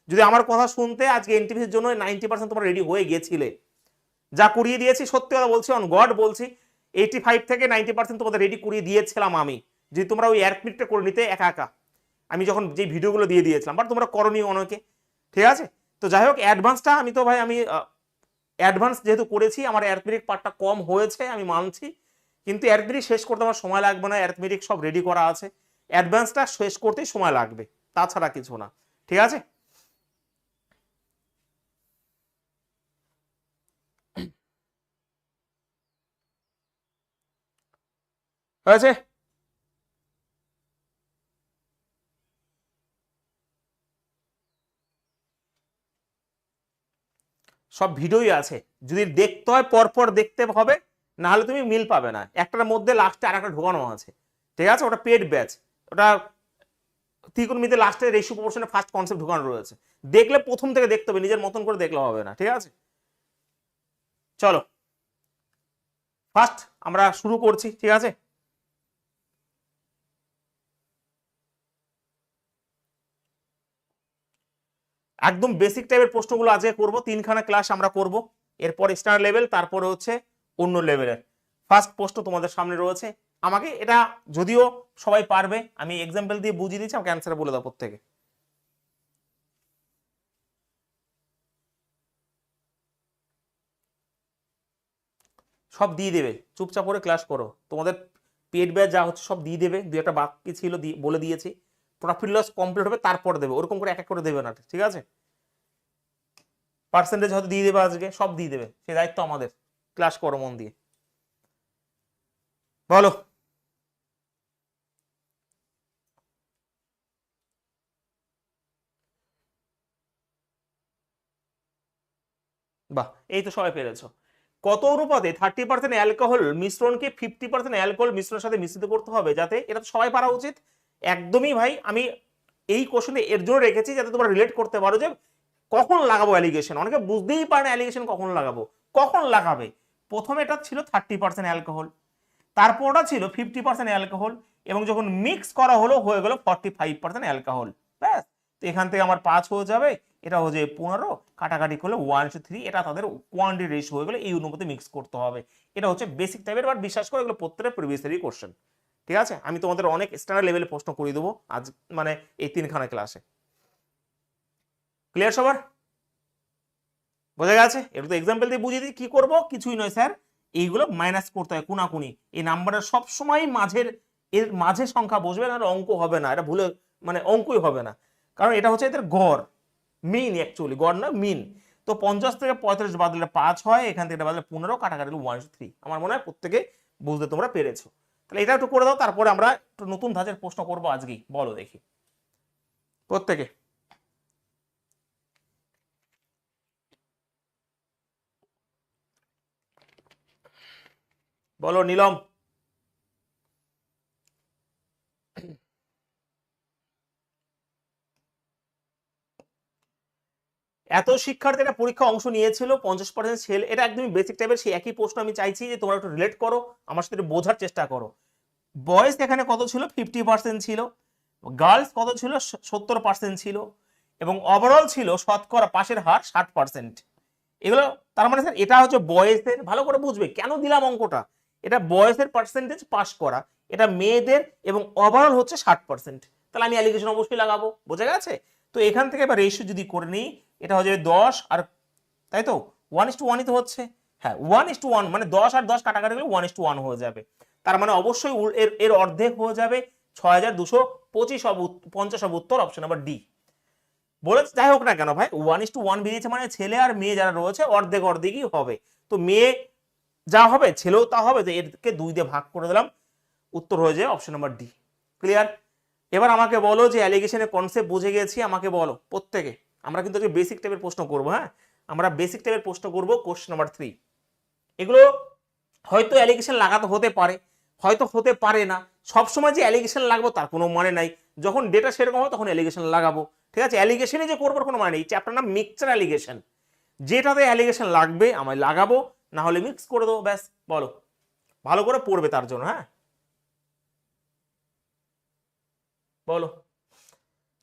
যদি আমার কথা শুনতে আজকে এনটিপিসির জন্য 90% তোমরা রেডি হয়ে গিয়েছিলে, যা করিয়ে দিয়েছি, সত্যি কথা বলছি, অন গড বলছি, 85 থেকে 90% তোমাদের রেডি করিয়ে দিয়েছিলাম আমি, যদি তোমরা ওই অ্যাডমিটটা করে নিতে একা একা, আমি যখন যে ভিডিওগুলো দিয়ে দিয়েছিলাম, বাট তোমরা করোনি অনেকে। ঠিক আছে, তো যাই হোক, অ্যাডভান্সটা আমি তো ভাই, আমি অ্যাডভান্স যেহেতু করেছি, আমার অ্যারিথমেটিক পার্টটা কম হয়েছে আমি মানছি, কিন্তু অ্যারিথমেটিক শেষ করতে আমার সময় লাগবে না, অ্যারিথমেটিক সব রেডি করা আছে, অ্যাডভান্সটা শেষ করতেই সময় লাগবে, তাছাড়া কিছু না। ঠিক আছে, হয়েছে? সব ভিডিওই আছে, যদি দেখতে হয় পরপর দেখতে হবে, না হলে তুমি মিল পাবে না। একটার মধ্যে লাস্টে আর একটা ঢোকানো আছে, ঠিক আছে, ওটা পেড ব্যাচ, ওটা ত্রিকোণমিতিতে লাস্টে রেশিও প্রপোর্শনে ফার্স্ট কনসেপ্ট ঢোকানো রয়েছে। দেখলে প্রথম থেকে দেখতে হবে, নিজের মতন করে দেখলে হবে না, ঠিক আছে। চলো ফার্স্ট আমরা শুরু করছি, ঠিক আছে। একদম বেসিক টাইপের প্রশ্নগুলো আজকে করব, তিনখানা ক্লাস আমরা করব, এরপর স্টার লেভেল, তারপরে হচ্ছে অন্য লেভেলের। ফার্স্ট প্রশ্ন তোমাদের সামনে রয়েছে, আমাকে এটা যদিও সবাই পারবে, আমি এক্সাম্পল দিয়ে বুঝিয়ে দিচ্ছি, আমাকে অ্যান্সার বলে দাও প্রত্যেকে। সব দিয়ে দেবে, চুপচাপ করে ক্লাস করো, তোমাদের পেড ব্যাচ যা হচ্ছে সব দিয়ে দেবে, দু একটা বাকি ছিল বলে দিয়েছি, প্রফিট লস কমপ্লিট হবে তারপর দেবে, ওরকম করে এক এক করে দেবে না, ঠিক আছে। পার্সেন্টেজ হয়তো দিয়ে দেবে, আজকে সব দিয়ে দেবে, সেই দায়িত্ব আমাদের, ক্লাস করো মন দিয়ে। বলো। বাহ, এই তো সবাই পেরেছো। কত অনুপাতে 30% অ্যালকোহল মিশ্রণকে 50% অ্যালকোহল মিশ্রণের সাথে মিশ্রিত করতে হবে, যাতে, এটা তো সবাই পারা উচিত একদমই ভাই। আমি এই কোশ্চেনে এর জন্য রেখেছি যাতে তোমরা রিলেট করতে পারো যে কখন লাগাবো অ্যালিগেশন। অনেকে বুঝতেই পারে না অ্যালিগেশন কখন লাগাবো, কখন লাগাবে। প্রথমে এটা ছিল 30% অ্যালকোহল, তারপর ওটা ছিল 50% অ্যালকোহল, এবং যখন মিক্স করা হলো হয়ে গেল 45% অ্যালকোহল। ব্যাস, তো এখান থেকে আমার 5 হয়ে যাবে, এটা হয়ে যাবে 15, কাটাকাটি করলে 1:3, এটা তাদের কোয়ান্টিটি রেশিও হয়ে গেলে এই অনুপাতে মিক্স করতে হবে। এটা হচ্ছে বেসিক টাইপের, বাট বিশ্বাস করে এগুলো প্রত্যেকটা প্রিভিয়াস ইয়ারের কোশ্চেন, ঠিক আছে। আমি তোমাদের অনেক স্ট্যান্ডার্ড লেভেলে প্রশ্ন করে দেবো আজ, মানে এই তিনখানা ক্লাসে। ক্লিয়ার সবার? বোঝা গেছে? এটা তো এক্সাম্পল দিয়ে বুঝিয়ে দিই কি করব, কিছুই নয় স্যার, এইগুলো মাইনাস করতে হয় কোনাকুনি, এই নাম্বারটা সবসময় মাঝের, এর মাঝে সংখ্যা বসবে না, অঙ্ক হবে না, এটা ভুলে, মানে অঙ্কই হবে না, কারণ এটা হচ্ছে এদের গড়, মিন, অ্যাকচুয়ালি গড় না মিন। তো 50 থেকে 35 বাদলে 5 হয়, এখান থেকে বাদলে 15, কাটাকাটি 1:3। আমার মনে হয় প্রত্যেকে বুঝতে তোমরা পেরেছো। তাহলে এটা একটু করে দাও, তারপরে আমরা একটু নতুন ধাঁচের প্রশ্ন করবো আজকেই। বলো দেখি প্রত্যেকে। বলো নীলম। এত শিক্ষার্থীরা পরীক্ষা অংশ নিয়েছিল, 50% ছেলে, এটা একদমই বেসিক টাইপের, সেই একই প্রশ্ন আমি চাইছি যে তোমরা একটু রিলেট করো, আমার সাথে বোঝার চেষ্টা করো। বয়েজ এখানে কত ছিল? 50% ছিল। গার্লস কত ছিল? 70% ছিল। এবং ওভারঅল ছিল শতকরা পাশের হার 60%। এগুলো তার মানে স্যার এটা হচ্ছে বয়েজের, ভালো করে বুঝবে কেন দিলাম অঙ্কটা, এটা বয়েজের পার্সেন্টেজ পাস করা, এটা মেয়েদের, এবং ওভারঅল হচ্ছে 60%। তাহলে আমি অ্যালিগেশন অবশ্যই লাগাবো, বোঝা গেছে? তো এখান থেকে এবার রেশিও যদি করে নিই, এটা হয়ে যাবে 10 আর, তাই তো 1:1ই তো হচ্ছে, হ্যাঁ 1:1, মানে 10 আর 10 কাটাকাটি গেলে 1:1 হয়ে যাবে। তার মানে অবশ্যই এর এর অর্ধেক হয়ে যাবে 6250 হবে উত্তর, অপশন নাম্বার ডি। বলে যাই হোক না কেন ভাই, 1:1 বেরিয়েছে মানে ছেলে আর মেয়ে যারা রয়েছে অর্ধেক অর্ধেকই হবে। তো মেয়ে যা হবে ছেলেও তা হবে, তো এরকে 2 দিয়ে ভাগ করে দিলাম, উত্তর হয়ে যায় অপশন নাম্বার ডি। ক্লিয়ার? এবার আমাকে বলো যে অ্যালিগেশনের কনসেপ্ট বুঝে গেছি, আমাকে বলো প্রত্যেকে, আমরা কিন্তু বেসিক টাইপের প্রশ্ন করবো, হ্যাঁ আমরা বেসিক টাইপের প্রশ্ন করবো। কোশ্চেন নাম্বার 3, এগুলো হয়তো অ্যালিগেশন লাগাতে হতে পারে, হয়তো হতে পারে না, সবসময় যে অ্যালিগেশন লাগবো তার কোনো মানে নাই, যখন ডেটা সেরকম হবে তখন অ্যালিগেশন লাগাবো, ঠিক আছে। অ্যালিগেশনই যে করবার কোনো মানে নেই, চ্যাপ্টার নাম মিক্সচার অ্যালিগেশন, যেটাতে অ্যালিগেশন লাগবে আমায় লাগাবো, না হলে মিক্স করে দেবো, ব্যাস। বলো, ভালো করে পড়বে তার জন্য, হ্যাঁ বলো,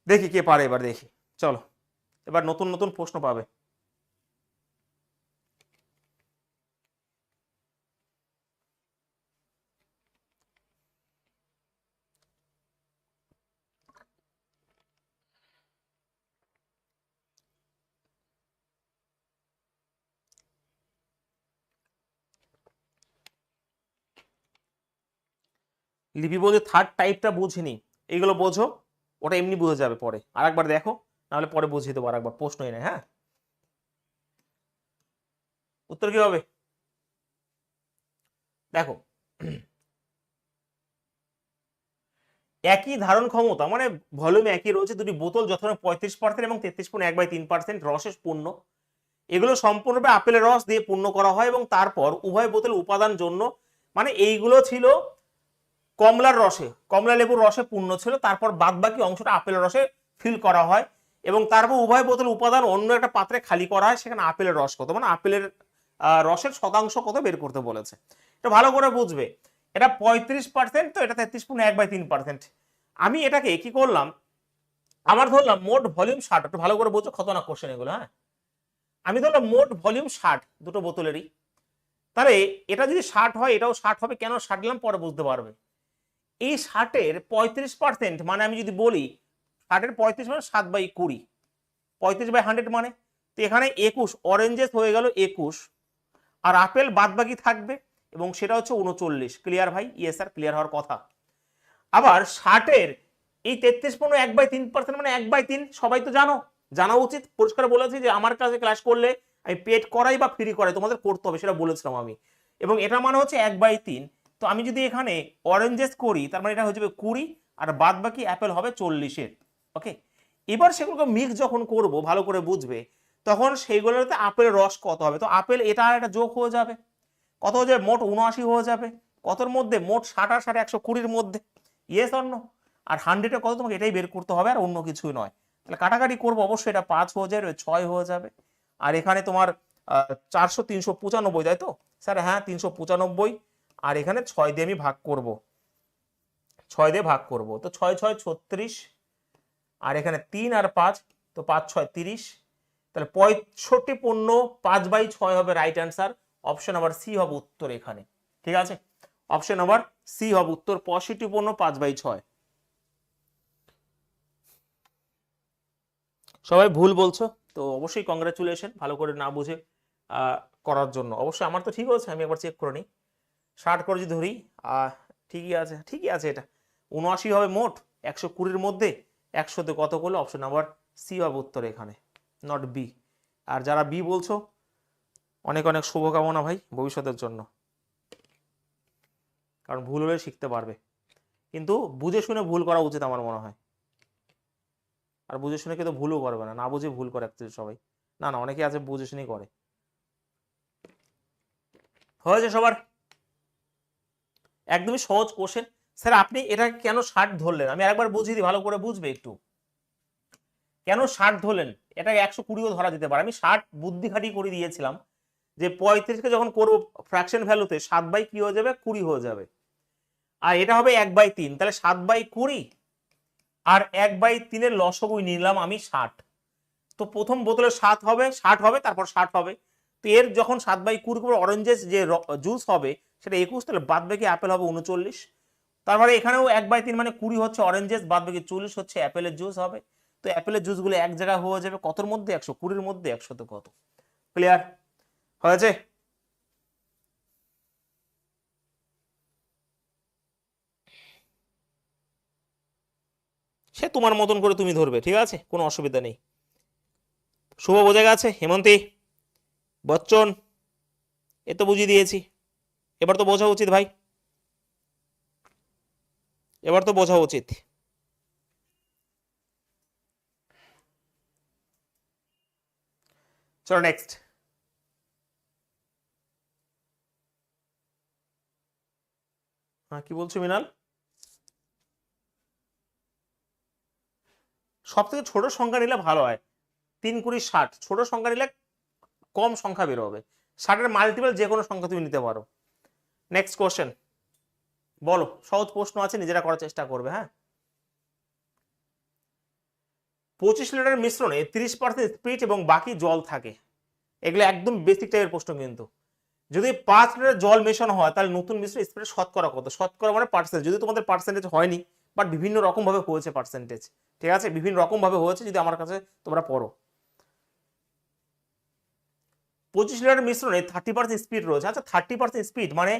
দেখি কে পারে এবার, দেখি। চলো এবার নতুন নতুন প্রশ্ন পাবে। লিপি বলছে থার্ড টাইপটা বুঝিনি, এইগুলো বোঝো, ওটা এমনি বুঝে যাবে পরে, আরেকবার দেখো, নাহলে পরে বুঝিয়ে দেবো আরেকবার প্রশ্ন এনে, হ্যাঁ। উত্তর কি হবে দেখো, একই ধারণ ক্ষমতা মানে ভলিউম একই রয়েছে, দুটি বোতল যথাক্রমে 35% এবং 33.1/3% রসে পূর্ণ। এগুলো সম্পূর্ণরূপে আপেলের রস দিয়ে পূর্ণ করা হয় এবং তারপর উভয় বোতল উপাদান জন্য মানে এইগুলো ছিল কমলার রসে, কমলা লেবুর রসে পূর্ণ ছিল, তারপর বাদ বাকি অংশটা আপেলের রসে ফিল করা হয় এবং তারপর উভয় বোতল উপাদান অন্য একটা পাত্রে খালি করা হয়, সেখানে আপেলের রস কত মানে আপেলের রসের শতাংশ কত বের করতে বলেছে। এটা ভালো করে বুঝবে, এটা 35%, তো এটা 33.1/3%। আমি এটাকে কি করলাম, আমার ধরলাম মোট ভলিউম 60, একটু ভালো করে বোঝো, খতরনাক কোশ্চেন এগুলো। হ্যাঁ, আমি ধরলাম মোট ভলিউম 60 দুটো বোতলেরই, তাহলে এটা যদি 60 হয় এটাও 60 হবে, কেন 60 দিলাম পরে বুঝতে পারবে। এই 60-এর 35% মানে আমি যদি বলি 60-এর 35 মানে 7/20, 35/100 মানে, তো এখানে 21 অরেঞ্জেস হয়ে গেল 21, আর আপেল বাদ বাকি থাকবে এবং সেটা হচ্ছে 39। ক্লিয়ার ভাই? ইয়েস স্যার, ক্লিয়ার হওয়ার কথা। আবার 60-এর এই 33.1/3% মানে 1/3, সবাই তো জানো, জানা উচিত, পরিষ্কার বলেছি যে আমার কাছে ক্লাস করলে আমি পেড করাই বা ফ্রি করাই তোমাদের করতে হবে, সেটা বলেছিলাম আমি, এবং এটা মানে হচ্ছে 1/3। তো আমি যদি এখানে অরেঞ্জেস করি তার মানে এটা হয়ে যাবে 20 আর বাদ বাকি অ্যাপেল হবে 40-এর। ওকে, এবার সেগুলোকে মিক্স যখন করব ভালো করে বুঝবে, তখন সেইগুলোতে আপেলের রস কত হবে, তো আপেল এটা আর একটা যোগ হয়ে যাবে, কত হয়ে যাবে, মোট 79 হয়ে যাবে, কতর মধ্যে, মোট 60 আর 60 120-এর মধ্যে। Yes or no? আর 100-এ কত তোমাকে এটাই বের করতে হবে আর অন্য কিছুই নয়। তাহলে কাটাকাটি করবো, অবশ্যই এটা 5 হয়ে যাবে, 6 হয়ে যাবে, আর এখানে তোমার 400 395, তাই তো স্যার? হ্যাঁ 395, আর এখানে 6 দিয়ে আমি ভাগ করব, 6 দিয়ে ভাগ করব, তো 6 6 36, আর এখানে 3 আর 5, তো 5 6 30, তাহলে 65.5/6 হবে right answer. Option number C হবে উত্তর এখানে। ঠিক আছে, অপশন নাম্বার সি হবে উত্তর, 65.5/6। সবাই ভুল বলছো, তো অবশ্যই কংগ্রাচুলেশন ভালো করে না বুঝে করার জন্য। অবশ্যই আমার তো ঠিক হচ্ছে, আমি একবার চেক করে নিই। 60 করে যদি ধরি, ঠিকই আছে, ঠিকই আছে, এটা 79 হবে মোট 120-এর মধ্যে 100-তে কত করলে অপশন নাম্বার সি হবে উত্তর এখানে, নট বি। আর যারা বি বলছো অনেক অনেক শুভকামনা ভাই ভবিষ্যতের জন্য, কারণ ভুল হলে শিখতে পারবে, কিন্তু বুঝে শুনে ভুল করা উচিত আমার মনে হয়। আর বুঝে শুনে কিন্তু ভুলও করবে না, না বুঝে ভুল করে একচুয়ালি সবাই, না না অনেকে আছে বুঝে শুনেই করে। হয়েছে সবার? একদমই সহজ কোশ্চেন। স্যার আপনি এটা কেন 60 ধরলেন, আমি আরেকবার বুঝিয়ে দিই, ভালো করে বুঝবে একটু। কেন 60 ধরলেন, এটাকে 120-ও ধরা যেতে পারে। আমি 60 বুদ্ধি খাটিয়ে করে দিয়েছিলাম যে 35-কে যখন করবো ফ্র্যাকশন ভ্যালুতে 7 বাই কি হয়ে যাবে, 20 হয়ে যাবে, আর এটা হবে 1/3, তাহলে 7/20 আর 1/3-এর লসগু নিলাম আমি 60, তো প্রথম বোতলে 7 হবে, 60 হবে, তারপর 60 হবে, তো এর যখন 7/20 করে অরেঞ্জেস যে জুস হবে সেটা 21, তাহলে বাদ বাকি অ্যাপেল হবে 39, তারপরে এখানেও 1/3 মানে 20 হচ্ছে অরেঞ্জেস, বাদ বাকি 40 হচ্ছে অ্যাপেলের জুস হবে, তো অ্যাপেলের জুসগুলো এক জায়গায় হয়ে যাবে কতর মধ্যে, 120-এর মধ্যে, 100-তে কত। ক্লিয়ার হয়েছে? সে তোমার মতন করে তুমি ধরবে, ঠিক আছে, কোনো অসুবিধা নেই। শুভ বোঝা গেছে? হেমন্তী, বচ্চন, এ তো বুঝিয়ে দিয়েছি, এবার তো বোঝা উচিত ভাই, এবার তো বোঝা উচিত। চলো নেক্সট। হ্যাঁ কি বলছো মিনাল? সব থেকে ছোট সংখ্যা নিলে ভালো হয়, 3 20 60, ছোট সংখ্যা নিলে কম সংখ্যা বের হবে, 60-এর মাল্টিপল যে কোনো সংখ্যা তুমি নিতে পারো। নেক্সট কোশ্চেন বলো, সহজ প্রশ্ন আছে, নিজেরা করার চেষ্টা করবে। হ্যাঁ, 25 লিটারের মিশ্রণে 30% স্পিরিট এবং বাকি জল থাকে, এগুলো একদম বেসিক টাইপের প্রশ্ন। কিন্তু যদি 5 লিটার জল মেশানো হয় তাহলে নতুন মিশ্রণ স্পিরিট শতকরা কত, শতকরা মানে পার্সেন্টেজ, যদি তোমাদের পার্সেন্টেজ হয়নি বাট বিভিন্ন রকম ভাবে হয়েছে পার্সেন্টেজ, ঠিক আছে, বিভিন্ন রকম ভাবে হয়েছে, যদি আমার কাছে তোমরা পড়ো। 25 লিটার মিশ্রণে 30% স্পিড রয়েছে, আচ্ছা 30% স্পিড মানে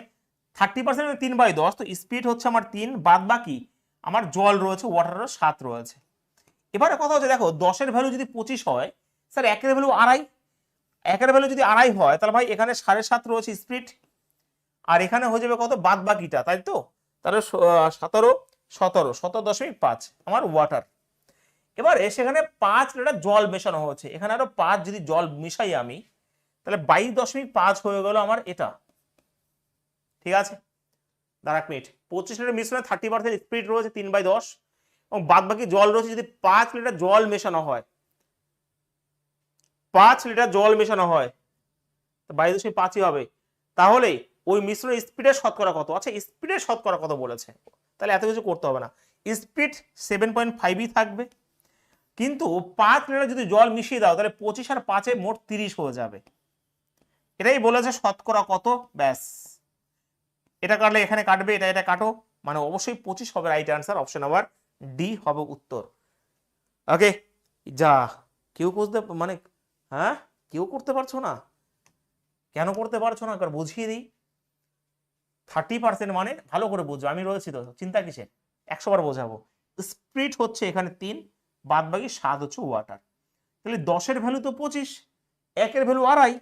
30% 3/10, তো স্পিড হচ্ছে আমার 3, বাদ বাকি আমার জল রয়েছে, ওয়াটারের 7 রয়েছে। এবারে কথা হচ্ছে দেখো 10-এর ভ্যালু যদি 25 হয়, স্যার 1-এর ভ্যালু 2.5, 1-এর ভ্যালু যদি 2.5 হয় তাহলে ভাই এখানে 7.5 রয়েছে স্পিড, আর এখানে হয়ে যাবে কত, বাদ বাকিটা, তাই তো, তাহলে 17 17.5 আমার ওয়াটার। এবারে সেখানে 5 লিটার জল মেশানো হয়েছে, এখানে আরো 5 যদি জল মিশাই আমি, তাহলে 22.5 হয়ে গেল আমার এটা। ঠিক আছে, দাঁড়া এক মিনিট, 25 লিটার মিশ্রণে 30% স্পিরিট রয়েছে 3/10, এবং বাদ বাকি জল রয়েছে। যদি 5 লিটার জল মেশানো হয়, 5 লিটার জল মেশানো হয়, 22.5ই হবে। তাহলে ওই মিশ্রণের স্পিডের শতকরা কত? আচ্ছা, স্পিডের শতকরা কত বলেছে, তাহলে এত কিছু করতে হবে না, স্পিড 7.5ই থাকবে। কিন্তু 5 লিটার যদি জল মিশিয়ে দাও, তাহলে 25 আর 5-এ মোট 30 হয়ে যাবে। এটাই বলেছে শতকরা কত, ব্যাস। এটা কাটলে এখানে কাটবে, এটা কাটো, মানে অবশ্যই 25 হবে right answer. Option number D হবে উত্তর। ওকে, যা কেউ বুঝতে মানে হ্যাঁ কেউ করতে পারছো না, কেন করতে পারছো না একবার বুঝিয়ে দিই। 30% মানে ভালো করে বুঝবো, আমি রয়েছি তো, চিন্তা কিসে, 100 বার বোঝাবো। স্পিরিট হচ্ছে এখানে 3, বাদ বাকি 7 হচ্ছে ওয়াটার। তাহলে 10-এর ভ্যালু তো 25, 1-এর ভ্যালু 2.5,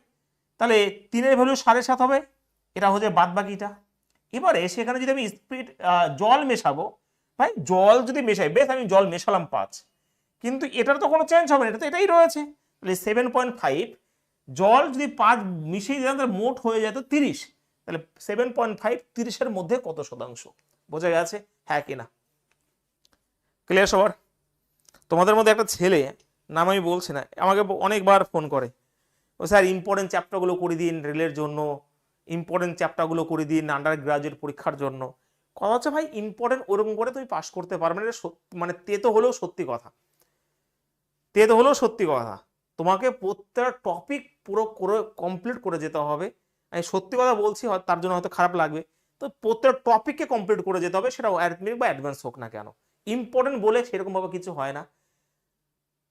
তাহলে 3-এর ভ্যালু 7.5 হবে, এটা হচ্ছে বাদ বাকিটা। এবারে সেখানে যদি আমি স্পিরিট জল মেশাবো, ভাই জল যদি মেশাই, বেশ আমি জল মেশালাম 5, কিন্তু এটার তো কোনো চেঞ্জ হবে না, এটা তো এটাই রয়েছে। তাহলে 7.5 জল যদি 5 মিশিয়ে দিলাম, তাহলে মোট হয়ে যেত 30। তাহলে 7.5 30-এর মধ্যে কত শতাংশ? বোঝা গেছে হ্যাঁ কিনা? ক্লিয়ার সবার? তোমাদের মধ্যে একটা ছেলে, নাম আমি বলছি না, আমাকে অনেকবার ফোন করে, ও স্যার ইম্পর্টেন্ট চ্যাপ্টারগুলো করে দিন রেলের জন্য, ইম্পর্টেন্ট চ্যাপ্টারগুলো করে দিন আন্ডার গ্রাজুয়েট পরীক্ষার জন্য। কথা হচ্ছে ভাই, ইম্পর্টেন্ট ওরকম করে তুমি পাস করতে পারবে না, মানে তেতো হলেও সত্যি কথা, তেতো হলেও সত্যি কথা। তোমাকে প্রত্যেকটা টপিক পুরো করে কমপ্লিট করে যেতে হবে। আমি সত্যি কথা বলছি, তার জন্য হয়তো খারাপ লাগবে, তো প্রত্যেকটা টপিককে কমপ্লিট করে যেতে হবে, সেটা অ্যারিথমেটিক বা অ্যাডভান্স হোক না কেন। ইম্পর্টেন্ট বলে সেরকম ভাবে কিছু হয় না।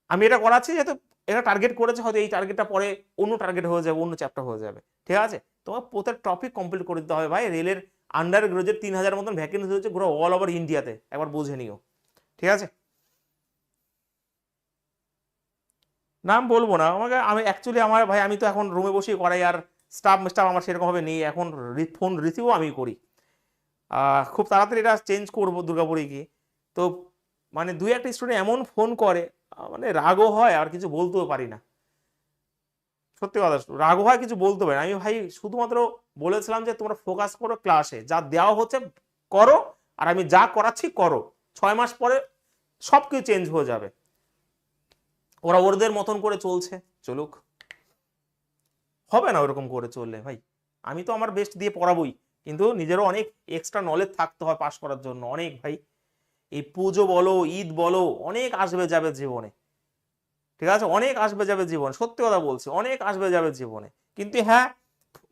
আমি এটা করাচ্ছি যেহেতু এটা টার্গেট করেছে, হয়তো এই টার্গেটটা পরে অন্য টার্গেট হয়ে যাবে, অন্য চ্যাপ্টার হয়ে যাবে। ঠিক আছে, তোমার প্রত্যেক টপিক কমপ্লিট করে দিতে হবে ভাই। রেলের আন্ডার গ্রাজুয়েট 3000 মতন ভ্যাকেন্সি হচ্ছে পুরো অল ওভার ইন্ডিয়াতে, একবার বুঝে নিও। ঠিক আছে, নাম বলবো না আমাকে, আমি অ্যাকচুয়ালি আমার ভাই, আমি তো এখন রুমে বসেই করাই, আর স্টাফ আমার সেরকম ভাবে নেই এখন, ফোন রিসিভও আমি করি। খুব তাড়াতাড়ি এটা চেঞ্জ করবো দুর্গাপুরে গিয়ে। তো মানে 2-1টা স্টুডেন্ট এমন ফোন করে, মানে রাগও হয় আর কিছু বলতেও পারি না। সত্যি কথা, রাগও হয়, কিছু বলতে পারি না। আমি ভাই শুধুমাত্র বলেছিলাম যে তোমরা ফোকাস করো ক্লাসে, যা দেওয়া হচ্ছে করো, আর আমি যা করাচ্ছি করো। 6 মাস পরে সব কিছু চেঞ্জ হয়ে যাবে। ওরা ওদের মতন করে চলছে, চলুক, হবে না ওরকম করে চললে ভাই। আমি তো আমার বেস্ট দিয়ে পড়াবোই, কিন্তু নিজেরও অনেক এক্সট্রা নলেজ থাকতে হয় পাস করার জন্য, অনেক ভাই। এই পুজো বলো, ঈদ বলো, অনেক আসবে যাবে জীবনে। ঠিক আছে, অনেক আসবে যাবে জীবনে, সত্যি কথা বলছি, অনেক আসবে যাবে জীবনে। কিন্তু হ্যাঁ,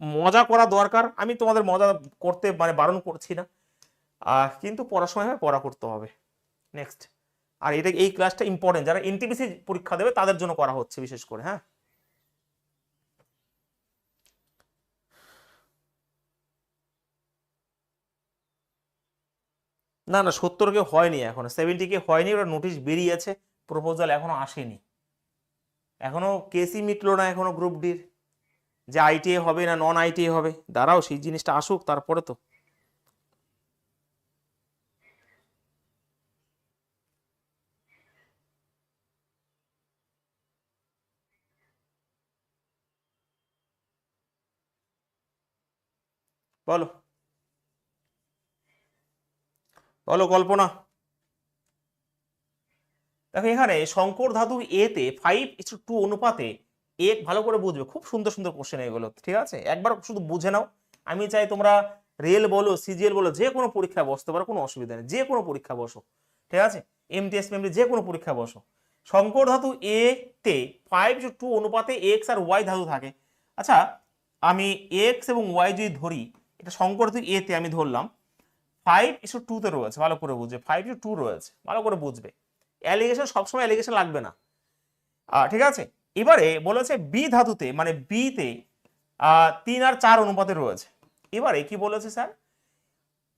মজা করা দরকার, আমি তোমাদের মজা করতে মানে বারণ করছি না, কিন্তু পড়ার সময় পড়া করতে হবে। নেক্সট, আর এটা এই ক্লাসটা ইম্পর্টেন্ট, যারা এনটিপিসি পরীক্ষা দেবে তাদের জন্য করা হচ্ছে বিশেষ করে। হ্যাঁ, না না, 70 কে হয়নি এখনো, 70 কে হয়নি, ওরা নোটিশ বেরিয়েছে, প্রপোজাল এখনো আসেনি, এখনো কেসি মিটলো না এখনো গ্রুপ ডির, যে আইটিআই হবে না নন আইটিআই হবে। দাঁড়াও সেই জিনিসটা আসুক তারপরে তো। বলো বলো কল্পনা। দেখো এখানে শঙ্কর ধাতু এতে 5:2 অনুপাতে এক, ভালো করে বুঝবে, খুব সুন্দর সুন্দর কোশ্চেন এগুলো। ঠিক আছে, একবার শুধু বুঝে নাও। আমি চাই তোমরা রেল বলো, সিজিএল বলো, যে কোনো পরীক্ষা বসতে পারো, কোনো অসুবিধা নেই, যে কোনো পরীক্ষা বসো। ঠিক আছে, এমটিএস মেমরি যে কোনো পরীক্ষা বসো। শঙ্কর ধাতু এ তে 5:2 অনুপাতে এক্স আর ওয়াই ধাতু থাকে। আচ্ছা, আমি এক্স এবং ওয়াই যদি ধরি, এটা শঙ্কর ধাতু এ তে আমি ধরলাম 5:2 তে রয়েছে, ভালো করে বুঝবে, 5:2 রয়েছে, ভালো করে বুঝবে। অ্যালিগেশন সবসময় অ্যালিগেশন লাগবে না। ঠিক আছে, এবারে বলেছে বি ধাতুতে, মানে বি তে 3 আর 4 অনুপাতে রয়েছে। এবারে কি বলেছে স্যার,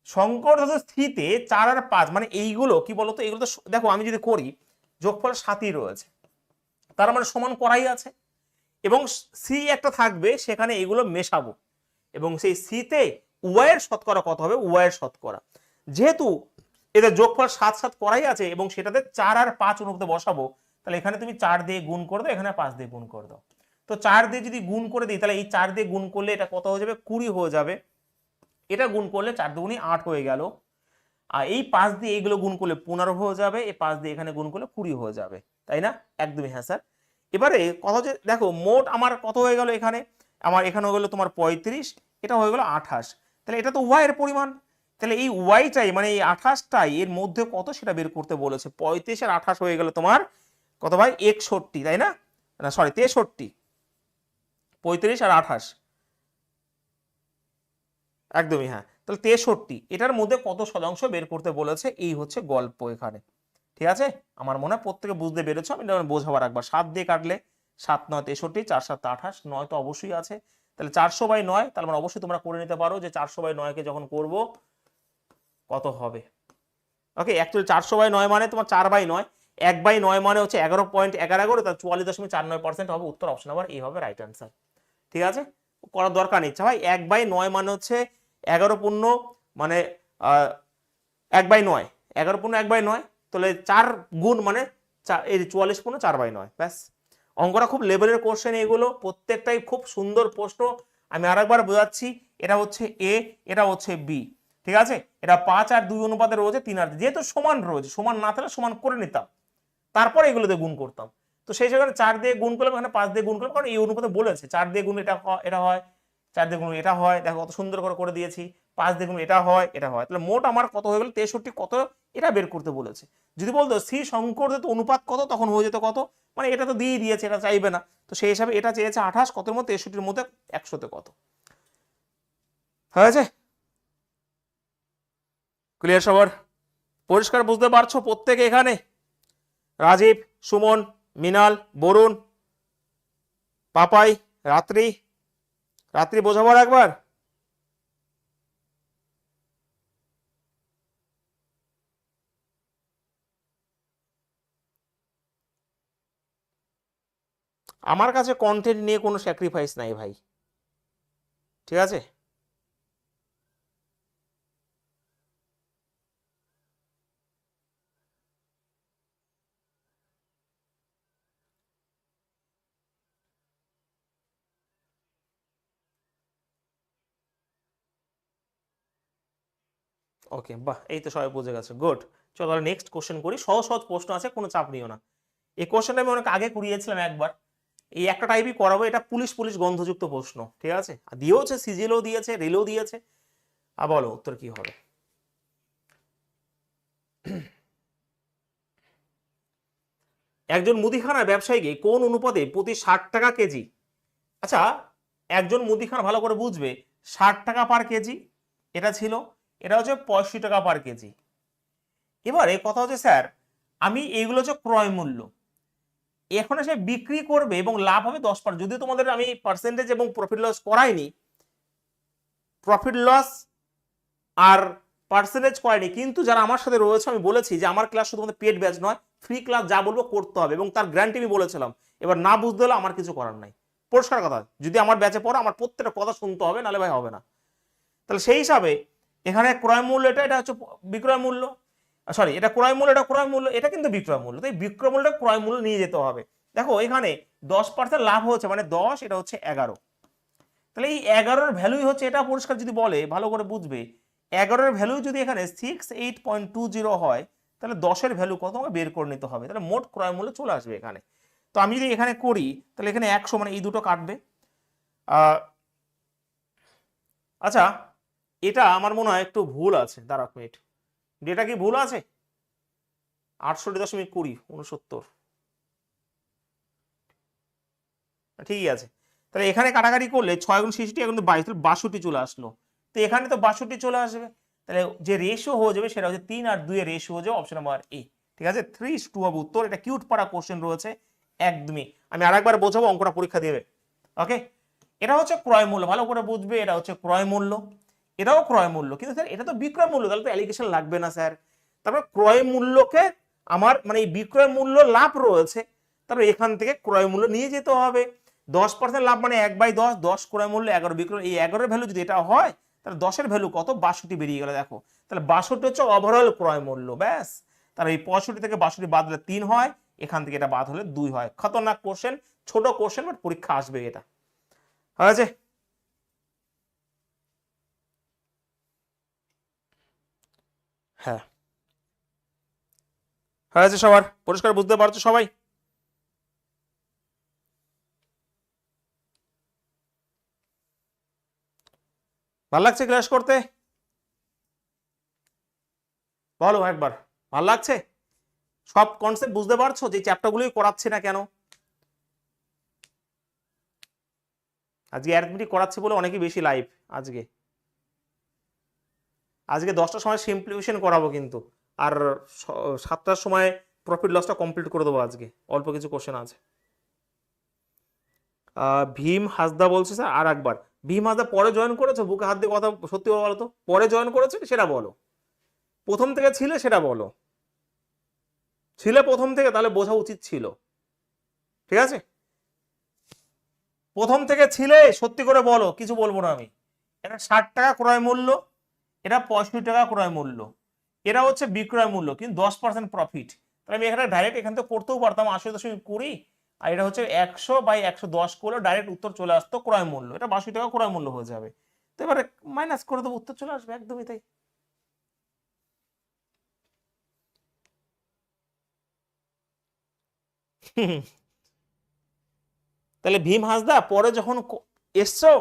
শঙ্কর ধাতু স্থিতে 4 আর 5, মানে এইগুলো কি বলতো, এগুলো তো দেখো আমি যদি করি যোগফল 7ই রয়েছে, তার মানে সমান করাই আছে, এবং সি একটা থাকবে সেখানে এগুলো মেশাবো, এবং সেই সিতে ওয়াই এর শতকরা কত হবে, ওয়াই এর শতকরা। যেহেতু এদের যোগফল 7 7 করাই আছে এবং সেটাতে 4 আর 5 অনুপাতে বসাবো, তাহলে এখানে তুমি 4 দিয়ে গুণ করে দাও, এখানে 5 দিয়ে গুণ করে দাও। তো 4 দিয়ে যদি গুণ করে দিই তাহলে এই 4 দিয়ে গুণ করলে এটা কত হয়ে যাবে, 20 হয়ে যাবে। এটা গুণ করলে 4 দুগুণে 8 হয়ে গেল। আর এই 5 দিয়ে এইগুলো গুণ করলে 15 হয়ে যাবে, এই 5 দিয়ে এখানে গুণ করলে 20 হয়ে যাবে, তাই না? একদমই হ্যাঁ স্যার। এবারে কথা হচ্ছে দেখো মোট আমার কত হয়ে গেল, এখানে আমার এখানে হয়ে গেল তোমার 35, এটা হয়ে গেল 28। তাহলে এটা তো ওয়াই এর পরিমাণ, তাহলে এই ওয়াইটাই মানে এই 28টাই এর মধ্যে কত সেটা বের করতে বলেছে। 35 আর 28 হয়ে গেল তোমার কত ভাই, 61, তাই না? না সরি 63, 35 আর 28, একদমই হ্যাঁ। তাহলে 63, এটার মধ্যে কত শতাংশ বের করতে বলেছে, এই হচ্ছে গল্প এখানে। ঠিক আছে, আমার মনে হয় প্রত্যেকে বুঝতে পেরেছো, আমি বোঝাবার একবার 7 দিয়ে কাটলে 7 9 63, 4 7 28, 9 তো অবশ্যই আছে, তাহলে 400/9, তার মানে অবশ্যই তোমরা করে নিতে পারো যে 400/9 কে যখন করব কত হবে। ওকে, অ্যাকচুয়ালি 400/9 মানে তোমার 4/9, 1/9 মানে হচ্ছে 11.11, তার 44.49% হবে উত্তর, অপশন নাম্বার এই হবে রাইট অ্যান্সার। ঠিক আছে, করার দরকার নেই ভাই। 1/9 মানে হচ্ছে 11 পূর্ণ মানে 1/9, 11 পূর্ণ 1/9, তাহলে 4 গুণ মানে 44 পূর্ণ 4/9, ব্যাস। অঙ্কটা খুব লেভেলের কোশ্চেন, এগুলো প্রত্যেকটাই খুব সুন্দর প্রশ্ন। আমি আরেকবার বোঝাচ্ছি, এটা হচ্ছে এ, এটা হচ্ছে বি, ঠিক আছে? এটা 5 আর 2 অনুপাতে রয়েছে, 3 আর, যেহেতু সমান রয়েছে, সমান না থাকলে সমান করে নিতাম, তারপর এগুলোতে গুণ করতাম। তো সেই জায়গায় 4 দিয়ে গুণ করলাম, এখানে 5 দিয়ে গুণ করলাম, কারণ এই অনুপাতে বলেছে 4 দিয়ে গুণ এটা হয়, 4 দিয়ে গুণ এটা হয়, দেখো কত সুন্দর করে দিয়েছি। 5 দিয়ে গুণ এটা হয়, এটা হয়, তাহলে মোট আমার কত হয়ে গেল 63, কত এটা বের করতে বলেছে। যদি বলতো সি শঙ্করদত্ত অনুপাত কত, তখন হয়ে যেত কত, মানে এটা তো দিয়ে দিয়েছে, এটা চাইবে না, তো সেই হিসাবে এটা চেয়েছে 28, কতের মধ্যে 63-র মধ্যে 100-তে কত হয়েছে। ক্লিয়ার সবার? পরিষ্কার বুঝতে পারছো প্রত্যেকে এখানে? রাজীব, সুমন, মৃণাল, বরুণ, পাপাই, রাত্রি, রাত্রি বোঝাবার একবার। আমার কাছে কন্টেন্ট নিয়ে কোনো স্যাক্রিফাইস নাই ভাই, ঠিক আছে? ওকে, বাহ, এই তো সবাই বুঝে গেছে, গুড। চলো তাহলে নেক্সট কোশ্চেন করি। সহজ সহজ প্রশ্ন আছে, কোনো চাপ নিও না। এই কোশ্চেনটা আমি অনেক আগে করিয়েছিলাম একবার, এই একটা টাইপই করাবো। এটা পুলিশ পুলিশ গন্ধযুক্ত প্রশ্ন, ঠিক আছে? দিয়েওছে, সিজিএলও দিয়েছে, রেলও দিয়েছে। আর বলো উত্তর কি হবে। একজন মুদিখানার ব্যবসায়ীকে কোন অনুপাতে প্রতি 60 টাকা কেজি, আচ্ছা একজন মুদিখানা ভালো করে বুঝবে, 60 টাকা পার কেজি এটা ছিল, এটা হচ্ছে 65 টাকা পার কেজি। এবারে কথা হচ্ছে স্যার, আমি এইগুলো হচ্ছে ক্রয় মূল্য, এখন সে বিক্রি করবে এবং লাভ হবে 10%। যদিও তোমাদের আমি পার্সেন্টেজ এবং প্রফিট লস করাইনি, প্রফিট লস আর পার্সেন্টেজ করাইনি, কিন্তু যারা আমার সাথে রয়েছে আমি বলেছি যে আমার ক্লাস শুধু তোমাদের পেড ব্যাচ নয়, ফ্রি ক্লাস, যা বলবো করতে হবে, এবং তার গ্যারান্টি আমি বলেছিলাম। এবার না বুঝতে হলে আমার কিছু করার নাই, পরিষ্কার কথা। যদি আমার ব্যাচে পড়ো, আমার প্রত্যেকটা কথা শুনতে হবে, নাহলে ভাই হবে না। তাহলে সেই হিসাবে এখানে ক্রয় মূল্য, এটা হচ্ছে বিক্রয় মূল্য, সরি এটা ক্রয় মূল্য, এটা ক্রয় মূল্য, এটা কিন্তু বিক্রয় মূল্য, তাই বিক্রয় মূল্যটা ক্রয় মূল্য নিয়ে যেতে হবে। দেখো এখানে 10% লাভ হচ্ছে, মানে 10, এটা হচ্ছে 11, তাহলে এই 11-র ভ্যালুই হচ্ছে এটা, পরিষ্কার যদি বলে ভালো করে বুঝবে। 11-র ভ্যালু যদি এখানে 68.20 হয়, তাহলে 10-এর ভ্যালু কত আমাকে বের করে নিতে হবে, তাহলে মোট ক্রয় মূল্য চলে আসবে এখানে। তো আমি যদি এখানে করি, তাহলে এখানে 100, মানে এই দুটো কাটবে। আচ্ছা এটা আমার মনে হয় একটু ভুল আছে, দাঁড়া মিনিট, ডেটা কি ভুল আছে? 68.20, 69, ঠিকই আছে। তাহলে এখানে কাটাকাটি করলে 6 গুণ 66, এখন তো 22, তাহলে 62 চলে আসলো। তো এখানে তো 62 চলে আসবে, তাহলে যে রেশিও হয়ে যাবে সেটা হচ্ছে 3 আর 2 এর রেশিও হয়ে যাবে, অপশন নাম্বার এ। ঠিক আছে, 3:2 হবে উত্তর। এটা কিউট পাড়া কোশ্চেন রয়েছে একদমই, আমি আরেকবার বোঝাবো, অঙ্কটা পরীক্ষা দেবে। ওকে, এটা হচ্ছে ক্রয় মূল্য, ভালো করে বুঝবে, এটা হচ্ছে ক্রয় মূল্য, এটাও ক্রয় মূল্য, কিন্তু স্যার এটা তো বিক্রয় মূল্য, তাহলে তো অ্যালিগেশন লাগবে না স্যার। তারপর ক্রয় মূল্যকে আমার মানে এই বিক্রয় মূল্য লাভ রয়েছে, তারপর এখান থেকে ক্রয় মূল্য নিয়ে যেতে হবে। 10% লাভ মানে 1/10, 10 ক্রয় মূল্য, 11 বিক্রয়, এই 11-এর ভ্যালু যদি এটা হয়, তাহলে 10-এর ভ্যালু কত, 62 বেরিয়ে গেল। দেখো তাহলে 62 হচ্ছে ওভারঅল ক্রয় মূল্য, ব্যাস। তাহলে এই 65 থেকে 62 বাদ দিলে 3 হয়, এখান থেকে এটা বাদ হলে 2 হয়। খতরনাক কোশ্চেন, ছোট কোশ্চেন, বাট পরীক্ষা আসবে এটা। হয়েছে? হ্যাঁ, হয়েছে সবার? পরিষ্কার বুঝতে পারছো সবাই? ভালো লাগছে ক্লাস করতে? বলো একবার, ভালো লাগছে? সব কনসেপ্ট বুঝতে পারছো যে চ্যাপ্টারগুলোই করাচ্ছে না কেন? আজকে অ্যারিথমেটিক করাচ্ছে বলে অনেকই বেশি লাইভ আজকে। আজকে 10টার সময় সিম্পলিফিকেশন করাবো কিন্তু, আর 7টার সময় প্রফিট লসটা কমপ্লিট করে দেবো আজকে। অল্প কিছু কোশ্চেন আছে। ভীম হাসদা বলছে স্যার আর একবার। ভীম হাসদা পরে জয়েন করেছো? বুকে হাত দিয়ে কথা সত্যি বলো তো, পরে জয়েন করেছো সেটা বলো, প্রথম থেকে ছিলে সেটা বলো। ছিলে প্রথম থেকে, তাহলে বোঝা উচিত ছিল। ঠিক আছে, প্রথম থেকে ছিলে সত্যি করে বলো, কিছু বলবো না আমি। এটা 60 টাকা ক্রয় মূল্য, এটা 65 টাকা ক্রয় মূল্য, এটা হচ্ছে বিক্রয় মূল্য, কিন্তু 10% প্রফিট। তাহলে আমি এখানে ডাইরেক্ট এখান থেকে করতেও পারতাম 80.20, আর এটা হচ্ছে 100/110 করলে ডাইরেক্ট উত্তর চলে আসতো ক্রয় মূল্য, এটা 82 টাকা ক্রয় মূল্য হয়ে যাবে। তো এবারে মাইনাস করে দেবো, উত্তর চলে আসবে, একদমই তাই। তাহলে ভীম হাসদা পরে যখন এসছো,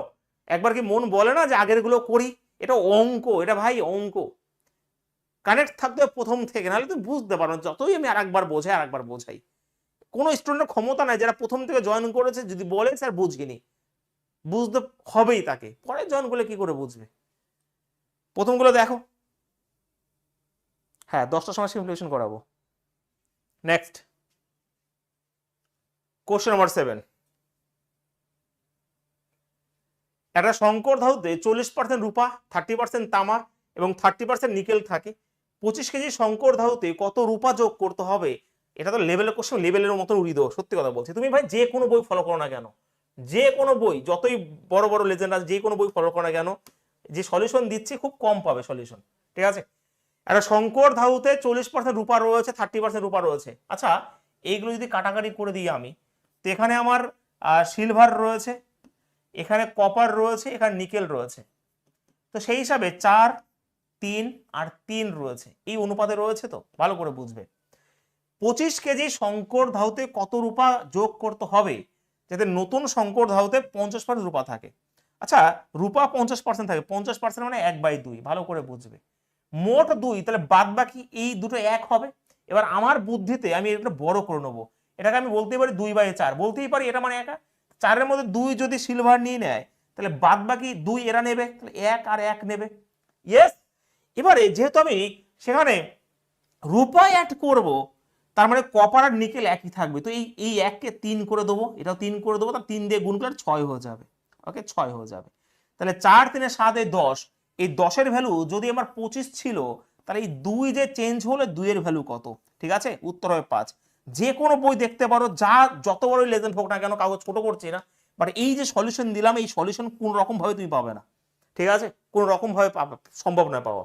একবার কি মন বলে না যে আগের গুলো করি? এটা অঙ্ক, এটা ভাই অঙ্ক, কানেক্ট থাকতে হবে প্রথম থেকে, নাহলে তুমি বুঝতে পারো। যতই আমি আরেকবার বোঝাই আরেকবার বোঝাই, কোনো স্টুডেন্টের ক্ষমতা নাই যারা প্রথম থেকে জয়েন করেছে যদি বলে স্যার বুঝিনি, বুঝতে হবেই তাকে, পরে জয়েন করলে কি করে বুঝবে? প্রথমগুলো দেখো। হ্যাঁ, 10টার সময় সিমুলেশন করাবো। Next question number 7। একটা সংকর ধাতুতে 40% রূপা, 30% তামা এবং 30% নিকেল থাকে। 25 কেজি সংকর ধাতুতে কত রূপা যোগ করতে হবে? এটা তো লেভেলের কোশ্চেন, লেভেলের মতন উড়িয়ে দেবো, সত্যি কথা বলছি। তুমি ভাই যে কোনো বই ফলো করো না কেন, যে কোনো বই, যতই বড় বড় লেজেন্ড আছে, যে কোনো বই ফলো করো না কেন, যে সলিউশন দিচ্ছি খুব কম পাবে সলিউশন। ঠিক আছে, একটা সংকর ধাতুতে 40% রূপা রয়েছে, 30% রূপা রয়েছে। আচ্ছা, এইগুলো যদি কাটাকাটি করে দিই আমি, তো এখানে আমার সিলভার রয়েছে, এখানে কপার রয়েছে, এখানে নিকেল রয়েছে। তো সেই হিসাবে 4, 3 আর 3 রয়েছে, এই অনুপাতে রয়েছে। তো ভালো করে বুঝবে, 25 কেজি সংকর ধাতুতে কত রূপা যোগ করতে হবে যাতে নতুন সংকর ধাতুতে 50% রূপা থাকে। আচ্ছা, রূপা 50% থাকে, 50% মানে 1/2, ভালো করে বুঝবে। মোট 2, তাহলে বাদ বাকি এই দুটো 1 হবে। এবার আমার বুদ্ধিতে আমি এটা বড় করে নেবো, এটাকে আমি বলতেই পারি 2/4, বলতেই পারি এটা মানে 1। 4-এর মধ্যে 2 যদি সিলভার নিয়ে নেয়, তাহলে বাদ বাকি 2 এরা নেবে, তাহলে 1 আর 1 নেবে। ইয়েস। এবারে যেহেতু আমি সেখানে রূপা অ্যাড করব, তার মানে কপার আর নিকেল একই থাকবে। তো এই 1কে 3 করে দেবো, এটাও 3 করে দেবো, তার 3 দিয়ে গুণ করলে 6 হয়ে যাবে। ওকে, 6 হয়ে যাবে। তাহলে 4, 3, 7, 10, এই 10-এর ভ্যালু যদি আমার 25 ছিল, তাহলে এই 2 যে চেঞ্জ হলে 2 এর ভ্যালু কত? ঠিক আছে, উত্তর হবে 5। যে কোনো বই দেখতে পারো, যা যত বড় লেজেন্ড হোক না কেন, কাগজ ছোট করছি না, বাট এই যে সলিউশন দিলাম, এই সলিউশন কোন রকম ভাবে তুমি পাবে না। ঠিক আছে, কোন রকম ভাবে সম্ভব নয় পাওয়া।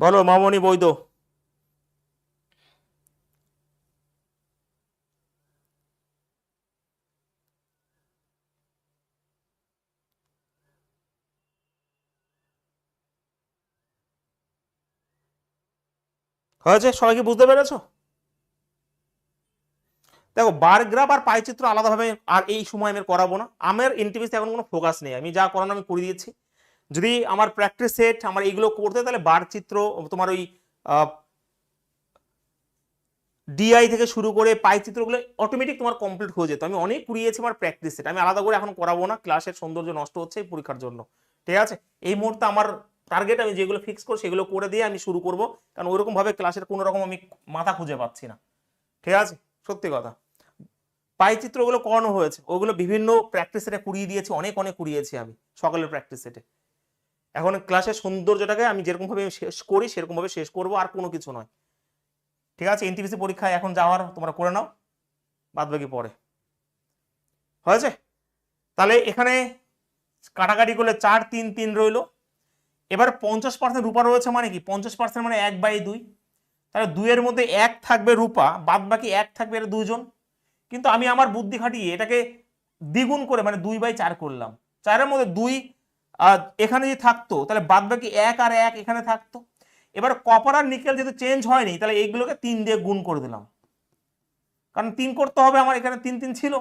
বলো মামনি বৈদ্য। হয়েছে? সবাইকে বুঝতে পেরেছো? দেখো, বার গ্রাফ আর পাইচিত্র আলাদাভাবে আর এই সময় আমি করাবো না, আমার এনটিপিসি এখন কোনো ফোকাস নেই, আমি যা করানো আমি করে দিয়েছি। যদি আমার প্র্যাকটিস সেট আমার এইগুলো করতে, তাহলে বার চিত্র তোমার ওই ডিআই থেকে শুরু করে পাই চিত্রগুলো অটোমেটিক তোমার কমপ্লিট হয়ে যেত। আমি অনেক কুড়িয়েছি আমার প্র্যাকটিস সেট, আমি আলাদা করে এখন করাবো না, ক্লাসের সৌন্দর্য নষ্ট হচ্ছে এই পরীক্ষার জন্য। ঠিক আছে, এই মুহূর্তে আমার টার্গেট আমি যেগুলো ফিক্স করব সেগুলো করে দিয়ে আমি শুরু করব, কারণ ওইরকম ভাবে ক্লাসের কোনো রকম আমি মাথা খুঁজে পাচ্ছি না। ঠিক আছে, সত্যি কথা। পাই চিত্রগুলো করানো হয়েছে, ওগুলো বিভিন্ন প্র্যাকটিস সেটে কুড়িয়ে দিয়েছি, অনেক অনেক কুড়িয়েছি আমি সকালের প্র্যাকটিস সেটে। এখন ক্লাসের সৌন্দর্যটাকে আমি যেরকম ভাবে শেষ করি সেরকম ভাবে শেষ করবো, আর কোনো কিছু নয়। ঠিক আছে, এনটিপিসি পরীক্ষায় এখন যাওয়ার তোমরা করে নাও, বাদ বাকি পরে। হয়েছে? তাহলে এখানে কাটাকাটি করলে 4 3 3 রইলো। এবার 50% রূপা রয়েছে মানে কি 50% মানে 1/2, তাহলে 2 এর মধ্যে 1 থাকবে রূপা, বাদ বাকি 1 থাকবে এটা দুজন। কিন্তু আমি আমার বুদ্ধি খাটিয়ে এটাকে দ্বিগুণ করে মানে 2/4 করলাম। 4-এর মধ্যে 2 এখানে যদি থাকতো তাহলে বাদ বাকি 1 আর 1 এখানে থাকতো। এবার কপার আর নিকেল যেহেতু চেঞ্জ হয়নি তাহলে এইগুলোকে 3 দিয়ে গুণ করে দিলাম, কারণ 3 করতে হবে আমার, এখানে 3 3 ছিল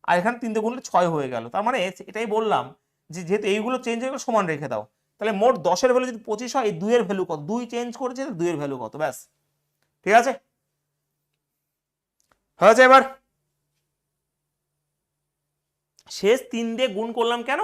আর এখানে 3 দিয়ে গুণলে 6 হয়ে গেল। তার মানে এটাই বললাম যে যেহেতু এইগুলো চেঞ্জ হয়ে গেলে সমান রেখে দাও। তাহলে মোট 10-এর ভ্যালু যদি 25 হয়, এই 2 এর ভ্যালু কত, 2 চেঞ্জ করেছে, 2 এর ভ্যালু কত, ব্যাস। ঠিক আছে, হয়েছে। এবার শেষ 3 দিয়ে গুণ করলাম কেন,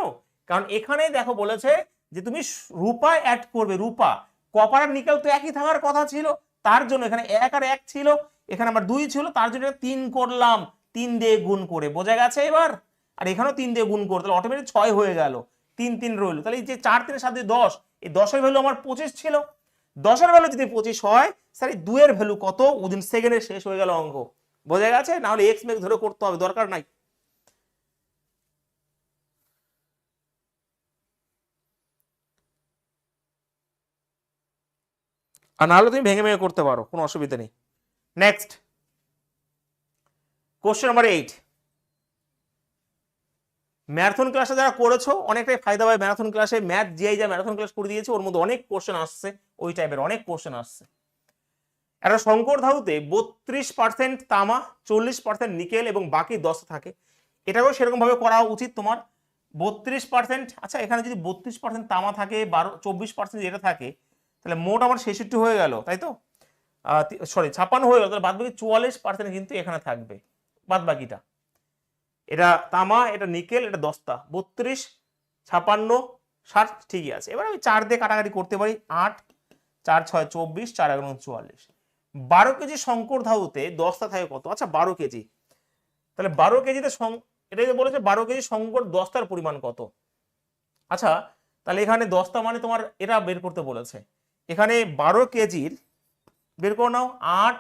কারণ এখানে দেখো বলেছে যে তুমি রূপা অ্যাড করবে, রূপা। কপার আর নিকেল তো একই থাকার কথা ছিল, তার জন্য এখানে 1 আর 1 ছিল, এখানে আমার 2 ছিল, তার জন্য 3 করলাম, 3 দিয়ে গুণ করে, বোঝা গেছে এবার। আর এখানেও 3 দিয়ে গুণ করে, তাহলে অটোমেটিক 6 হয়ে গেল, 3 3 রইল। তাহলে এই যে 4 3 7 10, এই 10-এর ভ্যালু আমার 25 ছিল। 10-এর ভ্যালু যদি 25 হয়, স্যার এই 2 এর ভ্যালু কত, উইদিন সেকেন্ডে শেষ হয়ে গেল অঙ্ক, বোঝা গেছে। না হলে এক্স মেক্স ধরে করতে হবে, দরকার নাই। আর নাহলে তুমি ভেঙে ভেঙে করতে পারো, কোনো অসুবিধা নেই। Next question number 8। ম্যারাথন ক্লাসে যারা করেছো অনেকটাই ফায়দা হয়। ম্যারাথন ক্লাসে ম্যাথ জিআই যা ম্যারাথন ক্লাস করে দিয়েছে, ওর মধ্যে অনেক কোশ্চেন আসছে, ওই টাইপের অনেক কোশ্চেন আসছে। একটা শঙ্কর ধাতুতে 32% তামা, 40% নিকেল এবং বাকি 10 থাকে, এটাকেও সেরকম ভাবে করা উচিত তোমার। 32%, আচ্ছা এখানে যদি 32% তামা থাকে, 24% যেটা থাকে, তাহলে মোট আমার 66 হয়ে গেল, তাই তো, সরি 56 হয়ে গেল। তাহলে বাদ বাকি 44% কিন্তু এখানে থাকবে, বাদ বাকিটা। এটা তামা, এটা নিকেল, এটা 10টা, 32 56 60 ঠিকই আছে। এবার আমি 4 দিয়ে কাটাকাটি করতে পারি, 8 4 6 24 4 11 44। 12 কেজি শঙ্কর ধাতুতে 10টা থাকে কত, আচ্ছা 12 কেজি, তাহলে 12 কেজিতে এটাই বলেছে 12 কেজি শঙ্কর 10টার পরিমাণ কত। আচ্ছা তাহলে এখানে 10টা মানে তোমার এটা বের করতে বলেছে, এখানে 12 কেজির বের করে নাও, 8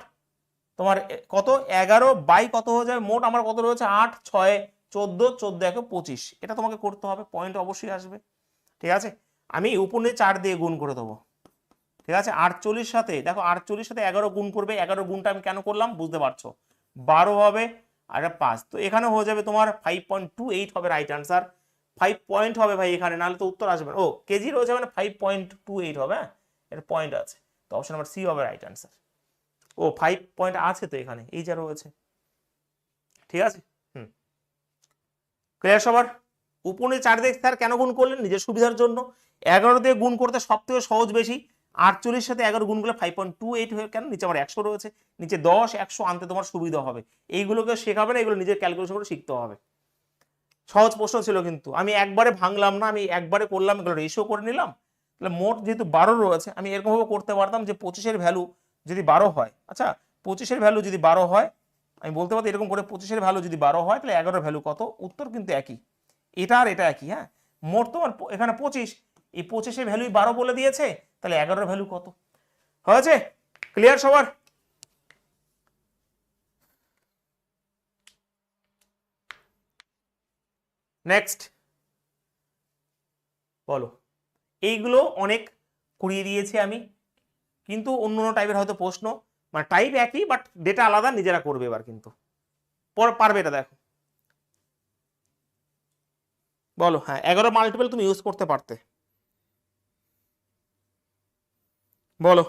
তোমার কত 11 বাই কত হয়ে যাবে, মোট আমার কত রয়েছে 8 6 14 14 1 25, এটা তোমাকে করতে হবে, পয়েন্ট অবশ্যই আসবে। ঠিক আছে, আমি উপরে 4 দিয়ে গুণ করে দেবো। ঠিক আছে, 48 সাথে দেখো, 48 সাথে 11 গুণ করবে, 11 গুণটা আমি কেন করলাম বুঝতে পারছো, 12 হবে আর 5, তো এখানে হয়ে যাবে তোমার 5.28 হবে রাইট আনসার। 5 পয়েন্ট হবে ভাই এখানে, নাহলে তো উত্তর আসবে না। ও কেজি রয়েছে মানে 5.28 হবে, হ্যাঁ এর পয়েন্ট আছে, তো অপশন নাম্বার সি হবে রাইট আনসার। ও 5 পয়েন্ট আছে তো এখানে, এই যা রয়েছে। ঠিক আছে, ক্লিয়ার সবার। উপরে 4 দিয়ে স্যার কেন গুণ করলেন, নিজের সুবিধার জন্য। 11 দিয়ে গুণ করতে সব থেকে সহজ বেশি, 48 সাথে 11 গুণ করলে 5.28 হয়ে, কেন নিচে আমার 100 রয়েছে, নিচে 10 100 আনতে তোমার সুবিধা হবে। এইগুলোকে শেখাবে না, এগুলো নিজের ক্যালকুলেশন করে শিখতে হবে। সহজ প্রশ্ন ছিল কিন্তু আমি একবারে ভাঙলাম না, আমি একবারে করলাম, এগুলো রেশিও করে নিলাম। তাহলে মোট যেহেতু 12 রয়েছে, আমি এরকম ভাবে করতে পারতাম যে 25-এর ভ্যালু যদি 12 হয়, আচ্ছা 25-এর ভ্যালু যদি 12 হয়, আমি বলতে পারতাম এরকম করে 25-এর ভ্যালু যদি 12 হয় তাহলে 11-এর ভ্যালু কত, উত্তর কিন্তু একই, এটা আর এটা একই। হ্যাঁ, মোট তোমার এখানে 25, এই 25-এর ভ্যালু 12 বলে দিয়েছে, তাহলে 11-এর ভ্যালু কত হয়েছে। ক্লিয়ার সবার। নেক্সট বলো, এইগুলো অনেক করিয়ে দিয়েছি আমি, কিন্তু অন্য অন্য টাইপের হয়তো প্রশ্ন, মানে টাইপ একই বাট ডেটা আলাদা, নিজেরা করবে এবার কিন্তু পারবে এটা। দেখো বলো, হ্যাঁ 11 মাল্টিপল তুমি ইউজ করতে পারতে, বলো।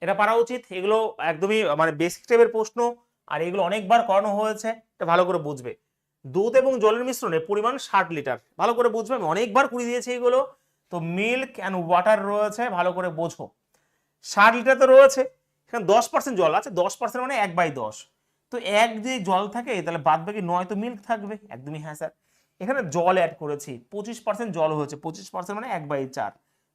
এটা পারা উচিত, এগুলো একদমই মানে বেসিক টাইপের প্রশ্ন, আর এগুলো অনেকবার করানো হয়েছে, এটা ভালো করে বুঝবে। দুধ এবং জলের মিশ্রণে পরিমাণ 60 লিটার, ভালো করে বুঝবে, আমি অনেকবার করিয়ে দিয়েছি এগুলো। তো মিল্ক অ্যান্ড ওয়াটার রয়েছে, ভালো করে বোঝো। 60 লিটার তো রয়েছে, এখানে 10% জল আছে, 10% মানে 1/10, তো 1 যদি জল থাকে তাহলে বাদ বাকি 9 তো মিল্ক থাকবে, একদমই হ্যাঁ স্যার। এখানে জল অ্যাড করেছি, 25% জল হয়েছে, 25% মানে 1/4,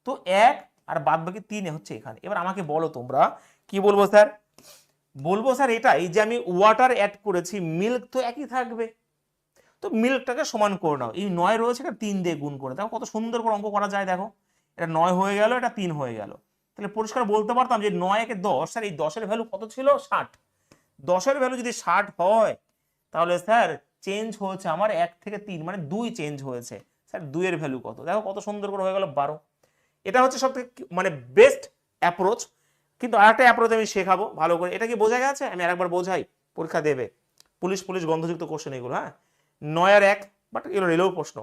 তো 1 আর বাদ বাকি 3 হচ্ছে এখানে। এবার আমাকে বলো তোমরা কি বলবো স্যার? বলবো স্যার এটা, এই যে আমি ওয়াটার অ্যাড করেছি, মিল্ক তো একই থাকবে, তো মিল্কটাকে সমান করে নাও। এই 9 রয়েছে, এটা 3 দিয়ে গুণ করে দেখো কত সুন্দর করে অঙ্ক করা যায়। দেখো এটা 9 হয়ে গেল, এটা 3 হয়ে গেল, তাহলে পরিষ্কার বলতে পারতাম যে 9 একে 10, স্যার এই 10-এর ভ্যালু কত ছিল? 60। 10-এর ভ্যালু যদি 60 হয় তাহলে স্যার চেঞ্জ হয়েছে আমার 1 থেকে 3, মানে 2 চেঞ্জ হয়েছে। স্যার 2 এর ভ্যালু কত? দেখো কত সুন্দর করে হয়ে গেল 12। এটা হচ্ছে সব থেকে মানে বেস্ট অ্যাপ্রোচ। কিন্তু আরেকটা অ্যাপ্রোচ আমি শেখাবো ভালো করে, এটা কি বোঝা গেছে? আমি আরেকবার বোঝাই, পরীক্ষা দেবে, পুলিশ পুলিশ গন্ধযুক্ত কোশ্চেন এগুলো, হ্যাঁ 9 আর 1, বাট এগুলো রেলেও প্রশ্ন,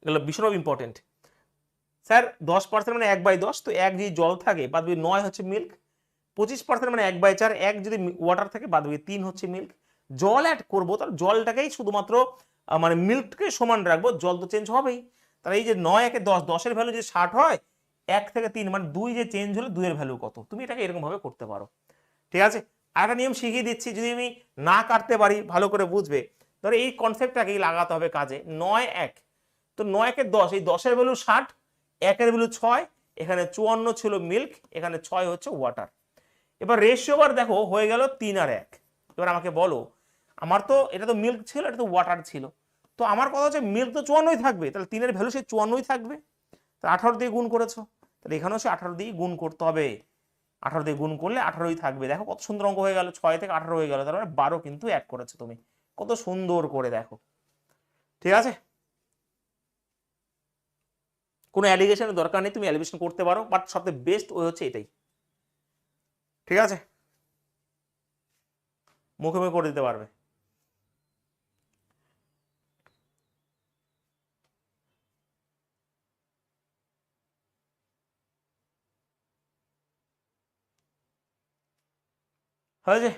এগুলো ভীষণ ইম্পর্টেন্ট। স্যার 10% মানে 1/10, তো 1 যদি জল থাকে বাদ বাকি 9 হচ্ছে মিল্ক। 25% মানে 1/4, 1 যদি ওয়াটার থাকে বাদ বাকি 3 হচ্ছে মিল্ক। জল অ্যাড করবো, তার জলটাকেই শুধুমাত্র মানে মিল্ককে সমান রাখবো, জল তো চেঞ্জ হবেই। তাহলে এই যে 9 একে 10, 10-এর ভ্যালু যদি 60 হয়, 1 থেকে 3 মানে 2 যে চেঞ্জ হলো, 2 এর ভ্যালু কত? তুমি এটাকে এরকম ভাবে করতে পারো, ঠিক আছে? আর একটা নিয়ম শিখিয়ে দিচ্ছি, যদি আমি না কাটতে পারি ভালো করে বুঝবে। ধরো এই কনসেপ্টটাকেই লাগাতে হবে কাজে। 9 1, তো 9 একে 10, এই 10-এর ভ্যালু 60, 1-এর ভ্যালু 6, এখানে 54 ছিল মিল্ক, এখানে 6 হচ্ছে ওয়াটার। এবার রেশিও বার দেখো হয়ে গেল 3 আর 1। এবার আমাকে বলো, আমার তো এটা তো মিল্ক ছিল, এটা তো ওয়াটার ছিল, তো আমার কথা হচ্ছে মিল্ক তো 54ই থাকবে, তাহলে 3-এর ভ্যালু সেই 54ই থাকবে। তাহলে 18 দিয়ে গুণ করেছো, তাহলে এখানেও সে 18 দিয়ে গুণ করতে হবে। 18 দিয়ে গুণ করলে 18ই থাকবে। দেখো কত সুন্দর অঙ্ক হয়ে গেল, 6 থেকে 18 হয়ে গেল, তার মানে 12 কিন্তু অ্যাড করেছো তুমি, কত সুন্দর করে দেখো, ঠিক আছে? কোনো অ্যালিগেশনের দরকার নেই, তুমি অ্যালিগেশন করতে পারো, বাট সবথেকে বেস্ট ওয়ে হচ্ছে এটাই, ঠিক আছে? মুখে মুখে করে দিতে পারবে। হয়েছে?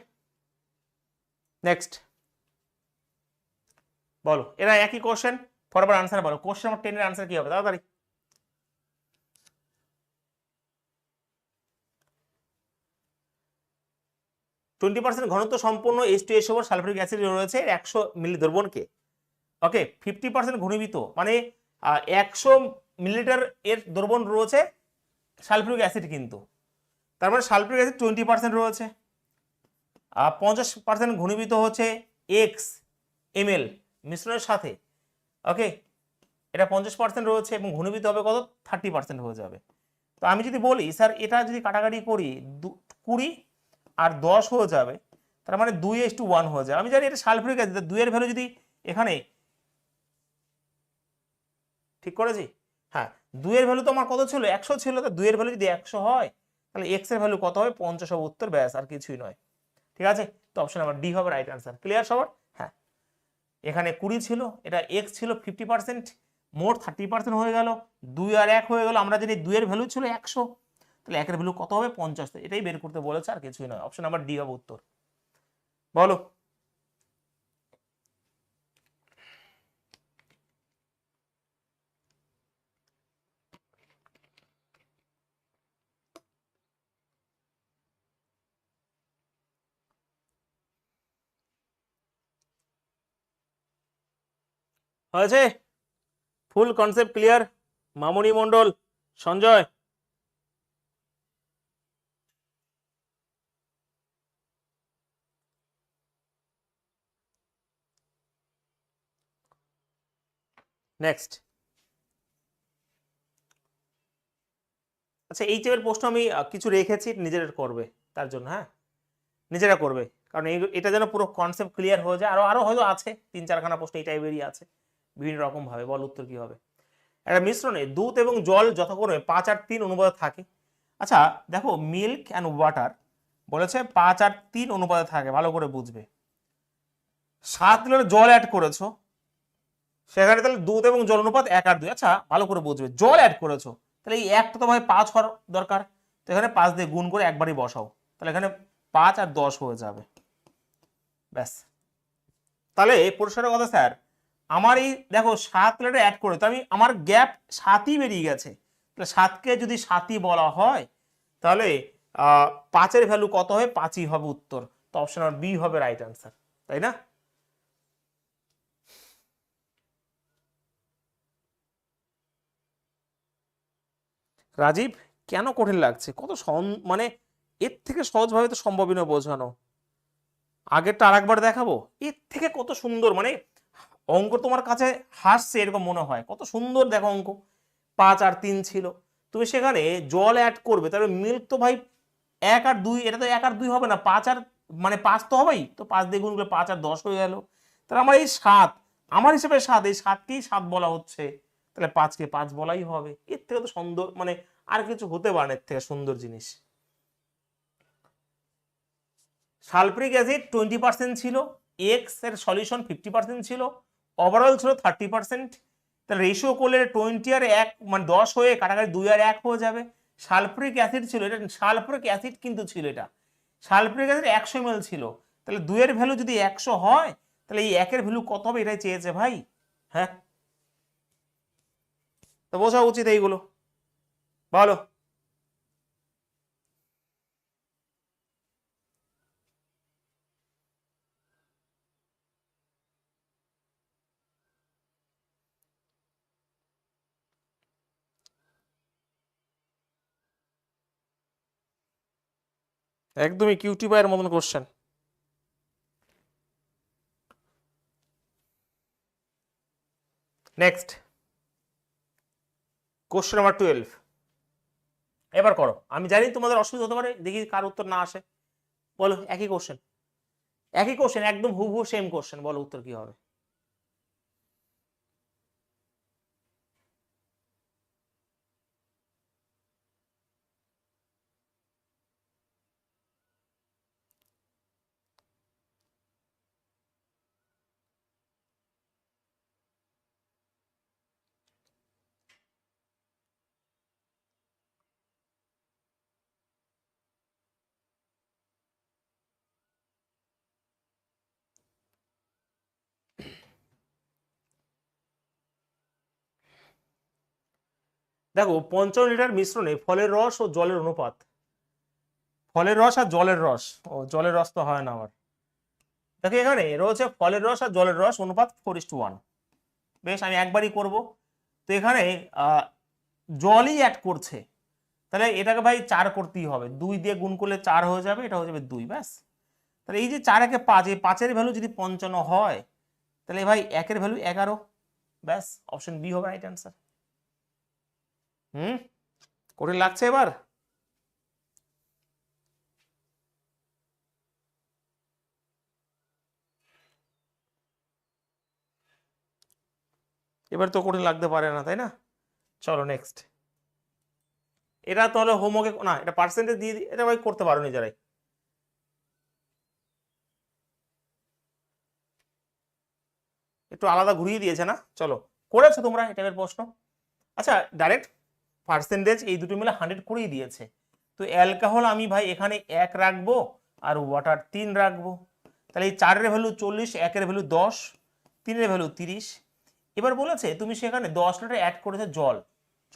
নেক্সট বলো, এরা একই কোশ্চেন, ফরওয়ার্ড আনসার বলো। কোশ্চেন নম্বর 10 এর আনসার কি হবে তাড়াতাড়ি? টোয়েন্টি পার্সেন্ট ঘনত্ব সম্পন্ন H2SO4 সালফিউরিক অ্যাসিড রয়েছে 100 মিলি দ্রবণকে। ওকে, 50% ঘনীভূত, মানে 100 মিলিলিটার এর দ্রবণ রয়েছে সালফিউরিক অ্যাসিড, কিন্তু তার মানে সালফিউরিক অ্যাসিড 20% রয়েছে। 50% ঘনীভূত হচ্ছে XML মিশ্রণের সাথে। ওকে, এটা 50% রয়েছে এবং ঘনীভূত হবে কত? 30% হয়ে যাবে। তো আমি যদি বলি স্যার এটা যদি কাটাকাটি করি 20 আর 10 হয়ে যাবে, তার মানে 2:1 হয়ে যাবে। আমি জানি এটা সালফিউরিক অ্যাসিড, 2 এর ভ্যালু যদি এখানে, ঠিক করেছি? হ্যাঁ, 2 এর ভ্যালু তো আমার কত ছিল? 100 ছিল, তো 2 এর ভ্যালু যদি 100 হয় তাহলে x এর ভ্যালু কত হবে? 50 হবে উত্তর, ব্যাস আর কিছুই নয়, ঠিক আছে? তো অপশন নাম্বার ডি হবে রাইট আনসার। ক্লিয়ার সবার? হ্যাঁ, এখানে 20 ছিল, এটা x ছিল 50%, মোট 30% হয়ে গেল, 2 আর 1 হয়ে গেল। আমরা জানি 2 এর ভ্যালু ছিল 100, তাহলে 1 এর ভ্যালু কত হবে? 50। এটাই বের করতে বলেছে, আর কিছুই নয়। অপশন নাম্বার ডি হবে উত্তর। বলো। হয়েছে? Full concept clear? Mamoni Mondal, Sanjay? Next. আচ্ছা, এই টাইপের প্রশ্ন আমি কিছু রেখেছি, নিজেরা করবে তার জন্য, হ্যাঁ নিজেরা করবে, কারণ এটা যেন পুরো কনসেপ্ট ক্লিয়ার হয়ে যায়। আরো আরো হয়তো আছে 3-4খানা প্রশ্ন এই টাইপেরই আছে বিভিন্ন রকম ভাবে। বল উত্তর কি হবে? একটা মিশ্রণে দুধ এবং জল যথাক্রমে 5 আর 3 অনুপাতে থাকে। আচ্ছা দেখো, মিল্ক অ্যান্ড ওয়াটার বলেছে 5 আর 3 অনুপাতে থাকে, ভালো করে বুঝবে। 7 লিটার জল অ্যাড করেছো, সেখানে তাহলে দুধ এবং জল অনুপাত 1 আর 2। আচ্ছা ভালো করে বুঝবে, জল অ্যাড করেছো, তাহলে এই একটা তো ভাই 5 হওয়ার দরকার, তো এখানে 5 দিয়ে গুণ করে একবারই বসাও, তাহলে এখানে 5 আর 10 হয়ে যাবে, ব্যাস। তাহলে পরিষ্কার কথা স্যার, আমার এই দেখো 7 লিটার অ্যাড করে, তো আমি আমার গ্যাপ 7ই বেরিয়ে গেছে, তাহলে 7কে যদি 7ই বলা হয় তাহলে 5-এর ভ্যালু কত হবে? 5ই হবে উত্তর। তো অপশন নাম্বার বি হবে রাইট আনসার, তাই না? রাজীব কেন কঠিন লাগছে? কত মানে এর থেকে সহজভাবে তো সম্ভবই নয় বোঝানো। আগেরটা আরেকবার দেখাবো, এর থেকে কত সুন্দর, মানে অঙ্ক তোমার কাছে হাসছে এরকম মনে হয়, কত সুন্দর দেখো অঙ্ক। 5 আর 3 ছিল, তুমি সেখানে জল অ্যাড করবে, তাহলে মিল্ক তো ভাই 1 আর 2, এটা তো 1 আর 2 হবে না, 5 আর মানে 5 তো হবেই, তো 5 দিয়ে গুণ করলে 5 আর 10 হয়ে গেল। তাহলে আমার এই 7, আমার হিসেবে 7, এই 7কেই 7 বলা হচ্ছে, তাহলে 5কে 5 বলাই হবে। এর থেকে তো সুন্দর, মানে আর কিছু হতে পারে না এর থেকে সুন্দর জিনিস। সালফ্রিক অ্যাসিড 20% ছিল, এক্স এর সলিউশন 50% ছিল, ওভারঅল ছিল 30%। তাহলে রেশিও করলে 20 আর 1 মানে 10 হয়ে কাটাকাটি 2 আর 1 হয়ে যাবে। সালফ্রিক অ্যাসিড ছিল, এটা সালফ্রিক অ্যাসিড কিন্তু ছিল, এটা সালফ্রিক অ্যাসিড 100 ml ছিল, তাহলে 2 এর ভ্যালু যদি 100 হয়, তাহলে এই 1 এর ভ্যালু কত হবে এটাই চেয়েছে ভাই। হ্যাঁ, তো বোঝা উচিত এইগুলো, বলো। একদমই কিউটি বয়ের মতন কোশ্চেন। নেক্সট কোশ্চেন নাম্বার 12, এবার করো। আমি জানি তোমাদের অসুবিধা হতে পারে, দেখি কার উত্তর না আসে। বলো, একই কোশ্চেন, একই কোশ্চেন, একদম হুবহু সেম কোশ্চেন, বলো উত্তর কি হবে। দেখো 55 লিটার মিশ্রণে ফলের রস ও জলের অনুপাত, ফলের রস আর জলের রস, ও জলের রস তো হয় না আমার। দেখো এখানে রয়েছে ফলের রস আর জলের রস অনুপাত 4:1। বেশ, আমি একবারই করব। তো এখানে জলই অ্যাড করছে, তাহলে এটাকে ভাই 4 করতেই হবে, 2 দিয়ে গুণ করলে 4 হয়ে যাবে, এটা হয়ে যাবে 2, ব্যাস। তাহলে এই যে 4 একে 5, এই 5-এর ভ্যালু যদি 55 হয়, তাহলে ভাই 1-এর ভ্যালু 11, ব্যাস, অপশন বি হবে রাইট অ্যান্সার। হুম, কঠিন লাগছে এবার? এবার তো কঠিন লাগতে পারে না, তাই না? চলো নেক্সট। এটা তো হলো হোমওয়ার্কে না, এটা পার্সেন্টেজ দিয়ে এটা ভাই করতে পারো নিজেরাই। একটু আলাদা ঘুরিয়ে দিয়েছে না, চলো করেছো তোমরা এই টাইপের প্রশ্ন। আচ্ছা, ডাইরেক্ট পার্সেন্টেজ এই দুটো মিলে 100 করেই দিয়েছে। তো অ্যালকোহল আমি ভাই এখানে 1 রাখবো, আর ওয়াটার 3 রাখবো। তাহলে এই 4-এর ভ্যালু 40, 1-এর ভ্যালু 10, 3-এর ভ্যালু 30। এবার বলেছে তুমি সেখানে 10 লিটার অ্যাড করেছো জল,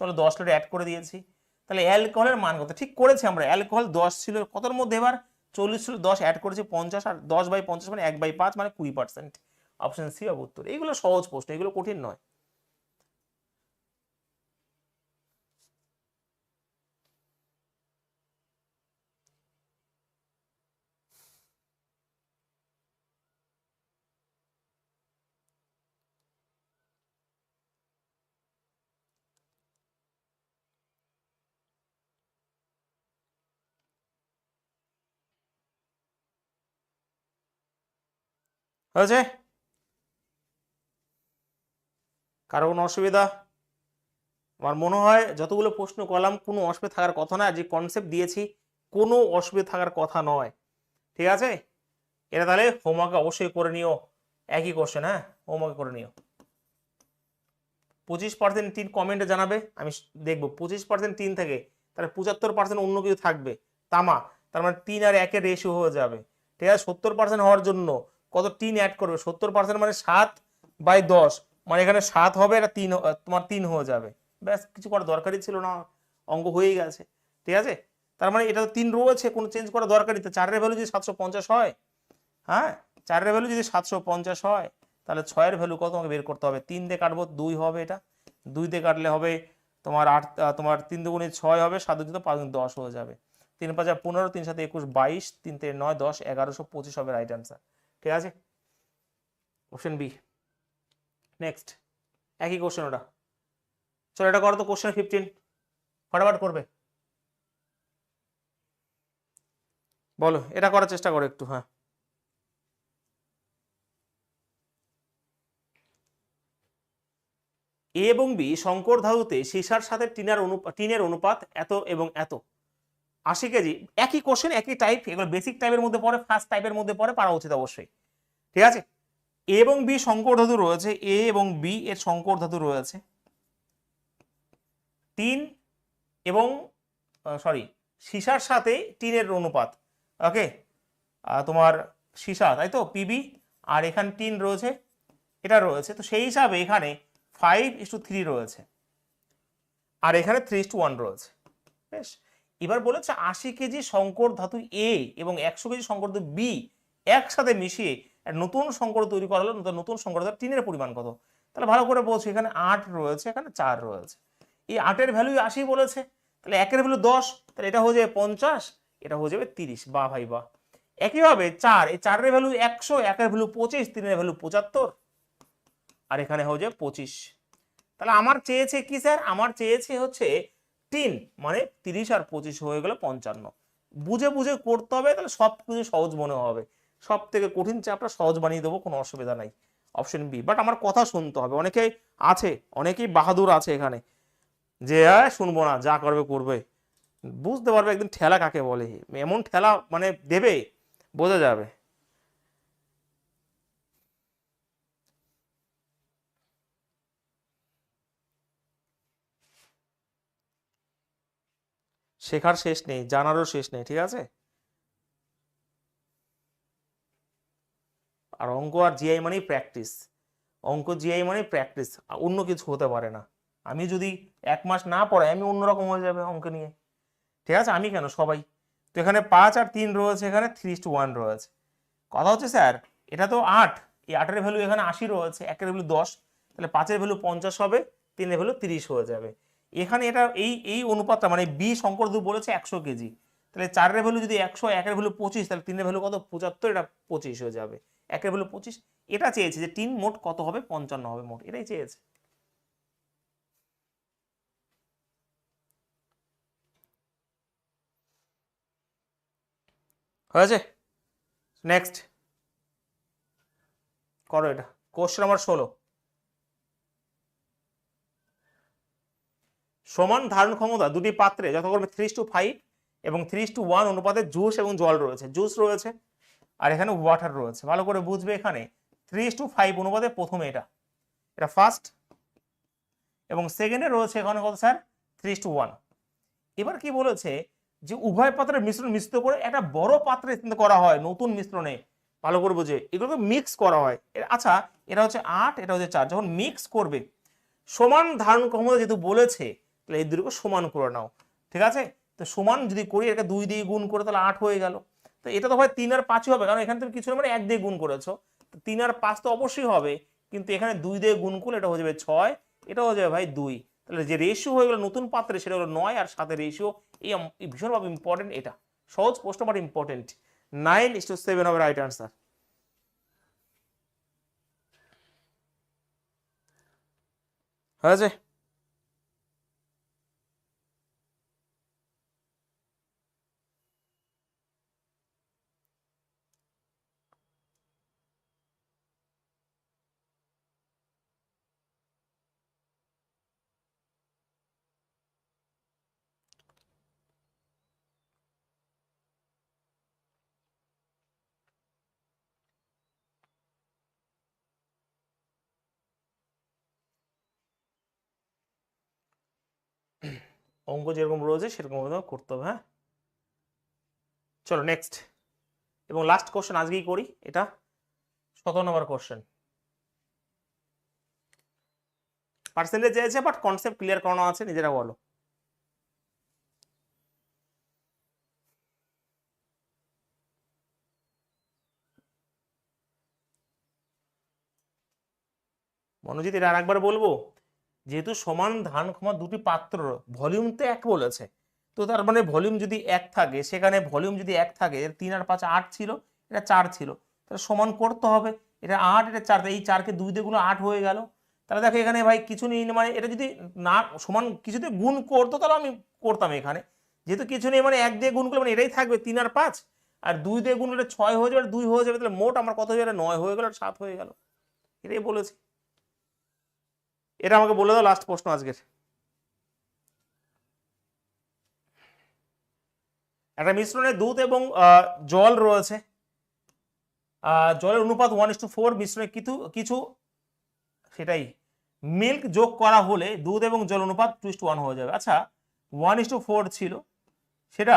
চলো 10 লিটার অ্যাড করে দিয়েছি। তাহলে অ্যালকোহলের মান কত? ঠিক করেছি আমরা, অ্যালকোহল 10 ছিল, কতর মধ্যে এবার 40 ছিল, 10 অ্যাড করেছি 50, আর 10/50 মানে 1/5 মানে 20%। অপশন সি হবে উত্তর। এইগুলো সহজ প্রশ্ন, এগুলো কঠিন নয়। হয়েছে? কারো কোনো অসুবিধা? আমার মনে হয় যতগুলো প্রশ্ন করলাম কোনো অসুবিধা থাকার কথা না, যে কনসেপ্ট দিয়েছি কোনো অসুবিধা থাকার কথা নয়, ঠিক আছে? এটা তাহলে হোমওয়ার্ক অবশ্যই করে নিও, একই কোশ্চেন, হ্যাঁ হোমওয়ার্ক করে নিও। 25% 3 কমেন্টে জানাবে, আমি দেখবো 25% 3 থেকে, তাহলে 75% অন্য কিছু থাকবে, তামা, তার মানে 3 আর 1-এর রেশিও হয়ে যাবে, ঠিক আছে? 70% হওয়ার জন্য কত 3 অ্যাড করবে, 70% মানে 7/10, মানে এখানে 7 হবে, এটা 3 তোমার 3 হয়ে যাবে, ব্যাস, কিছু করার দরকারই ছিল না, অঙ্ক হয়েই গেছে, ঠিক আছে? তার মানে এটা তো 3 রয়েছে, কোনো চেঞ্জ করার দরকারই, তো 4-এর ভ্যালু যদি 750 হয়, হ্যাঁ 4-এর ভ্যালু যদি 750 হয়, তাহলে 6-এর ভ্যালু কত আমাকে বের করতে হবে, 3 দিয়ে কাটবো 2 হবে, এটা 2 দিয়ে কাটলে হবে তোমার 8 তোমার 3 দুগুণে 6 হবে, 7 দুগুণে 5 গুণ 10 হয়ে যাবে। 3 5 15, 3 7 21 22, 3 3 9 10, 1125 হবে রাইট অ্যান্সার। ঠিক আছে, অপশন বি। নেক্সট একই কোশ্চেন ওটা। চলো এটা করো তো, কোশ্চেন 15 ফটাফট করবে। বলো, এটা করার চেষ্টা করো একটু। হ্যাঁ, এ এবং বি সংকর ধাতুতে সীসার সাথে টিনের অনুপাত এত এবং এত। 80 কেজি। একই কোশ্চেন, একই টাইপ, এগুলো বেসিক টাইপের মধ্যে পড়ে, ফার্স্ট টাইপের মধ্যে পড়ে, পারা উচিত অবশ্যই। ঠিক আছে, এ এবং বি সংকর ধাতু রয়েছে, এ এবং বি এর সংকর ধাতু রয়েছে, টিন এবং সরি সীসার সাথে টিনের অনুপাত। ওকে, তোমার সীসা তাই তো পিবি, আর এখানে টিন রয়েছে, এটা রয়েছে, তো সেই হিসাবে এখানে 5:3 রয়েছে, আর এখানে 3:1 রয়েছে। বেশ, এবার বলেছে 80 কেজি সংকর ধাতু এ এবং 100 কেজি সংকর ধাতু বি একসাথে মিশিয়ে নতুন সংকর তৈরি করা হলো, নতুন সংকর ধাতু টিনের পরিমাণ কত? তাহলে ভালো করে বলছি, এখানে 8 রয়েছে, এখানে 4 রয়েছে, এই 8-এর ভ্যালু 80 বলেছে, তাহলে 1-এর ভ্যালু 10, তাহলে এটা হয়ে যাবে 50, এটা হয়ে যাবে 30। বা ভাই বা। একইভাবে 4, এই 4-এর ভ্যালু 100, 1-এর ভ্যালু 25, 3-এর ভ্যালু 75, আর এখানে হয়ে যাবে 25। তাহলে আমার চেয়েছে কি স্যার? আমার চেয়েছে হচ্ছে 3, মানে 30 আর 25 হয়ে গেল 55। বুঝে বুঝে করতে হবে, তাহলে সব কিছু সহজ মনে হবে। সব থেকে কঠিন চাপটা সহজ বানিয়ে দেবো, কোনো অসুবিধা নাই। Option B. বাট আমার কথা শুনতে হবে। অনেকেই আছে, অনেকেই বাহাদুর আছে এখানে, যে শুনবো না, যা করবে করবে। বুঝতে পারবে একদিন ঠেলা কাকে বলে, এমন ঠেলা মানে দেবে, বোঝা যাবে। শেখার শেষ নেই, জানারও শেষ নেই। ঠিক আছে, আর অঙ্ক আর জিআই মানেই প্র্যাকটিস। অঙ্ক জিআই মানে প্র্যাকটিস, অন্য কিছু হতে পারে না। আমি যদি 1 মাস না পড়াই, আমি অন্যরকম হয়ে যাবে অঙ্ক নিয়ে। ঠিক আছে, আমি কেন, সবাই। তো এখানে 5 আর 3 রয়েছে, এখানে 3:1 রয়েছে। কথা হচ্ছে স্যার, এটা তো 8, এই 8-এর ভ্যালু এখানে 80 রয়েছে, 1-এর ভ্যালু 10, তাহলে 5-এর ভ্যালু 50 হবে, 3-এর ভ্যালু 30 হয়ে যাবে। এখানে এটা এই এই অনুপাতটা, মানে বি শঙ্কর দু বলেছে 100 কেজি, তাহলে 4-এর ভ্যালু যদি 100, 1-এর ভ্যালু 25, তাহলে 3-এর ভ্যালু কত? 75, এটা 25 হয়ে যাবে। 1-এর ভ্যালু 25, এটা চেয়েছে যে 3 মোট কত হবে? 55 হবে মোট, এটাই চেয়েছে। হয়েছে, নেক্সট করো এটা। Question number 16। সমান ধারণ ক্ষমতা দুটি পাত্রে যথাক্রমে 3:5 এবং 3:1 অনুপাতে জুস এবং জল রয়েছে। জুস রয়েছে আর এখানে ওয়াটার রয়েছে। ভালো করে বুঝবে, এখানে 3:5 অনুপাতে প্রথমে এটা এটা ফার্স্ট, এবং সেকেন্ডে রয়েছে এখানে কত স্যার? 3:1। এবার কি বলেছে যে উভয় পাত্রের মিশ্রণ মিশ্রিত করে একটা বড় পাত্রে করা হয়, নতুন মিশ্রণে। ভালো করে বুঝে, এগুলোকে মিক্স করা হয়। আচ্ছা, এটা হচ্ছে 8, এটা হচ্ছে 4, যখন মিক্স করবে সমান ধারণ ক্ষমতা যেহেতু বলেছে, তাহলে এই দুটোকে সমান করে নাও। ঠিক আছে, তো সমান যদি করি, এটা 2 দিয়ে গুণ করে তাহলে 8 হয়ে গেল। তো এটা তো ভাই 3 আর 5 হবে, কারণ এখানে তুমি কিছু মানে 1 দিয়ে গুণ করেছো, তো 3 আর 5 তো অবশ্যই হবে, কিন্তু এখানে 2 দিয়ে গুণ করলে এটা হয়ে যাবে 6, এটা হয়ে যাবে ভাই 2। তাহলে যে রেশিও হয়ে গেল নতুন পাত্রে, সেটা হলো 9 আর 7-এর রেশিও। এই ভীষণভাবে ইম্পর্টেন্ট, এটা সহজ প্রশ্ন বাট ইম্পর্টেন্ট। 9:7 হবে রাইট আনসার। হয়েছে। অঙ্ক যেরকম রয়েছে সেরকম করতে হবে। হ্যাঁ, চলো নেক্সট এবং লাস্ট কোশ্চেন আজকেই করি এটা। 17 নম্বর কোশ্চেন। পার্সেন্টেজ চেয়েছে, বাট কনসেপ্ট ক্লিয়ার করানো আছে, নিজেরা বলো। মনোজিৎ, এটা আরেকবার বলবো, যেহেতু সমান ধান ক্ষমা দুটি পাত্র, ভলিউম তো এক বলেছে, তো তার মানে ভলিউম যদি এক থাকে, সেখানে ভলিউম যদি এক থাকে, 3 আর 5 8 ছিল, এটা 4 ছিল, তাহলে সমান করতে হবে। এটা 8, এটা 4, এই 4কে 2 দিয়ে গুণ 8 হয়ে গেল। তাহলে দেখো এখানে ভাই কিছু নেই, মানে এটা যদি না সমান কিছুতে গুণ করতো তাহলে আমি করতাম এখানে, যেহেতু কিছু নেই মানে 1 দিয়ে গুণ করলে মানে এটাই থাকবে 3 আর 5, আর 2 দিয়ে গুণ করলে 6 হয়ে যাবে, আর 2 হয়ে যাবে, তাহলে মোট আমার কত হয়ে গেল, 9 হয়ে গেল আর 7 হয়ে গেল। এটাই বলেছি। এটা আমাকে বলে দাও লাস্ট প্রশ্ন আজকের। একটা মিশ্রণে দুধ এবং জল রয়েছে, জলের অনুপাত 1:4, মিশ্রণে কিছু কিছু সেটাই মিল্ক যোগ করা হলে দুধ এবং জল অনুপাত 2:1 হয়ে যাবে। আচ্ছা 1:4 ছিল, সেটা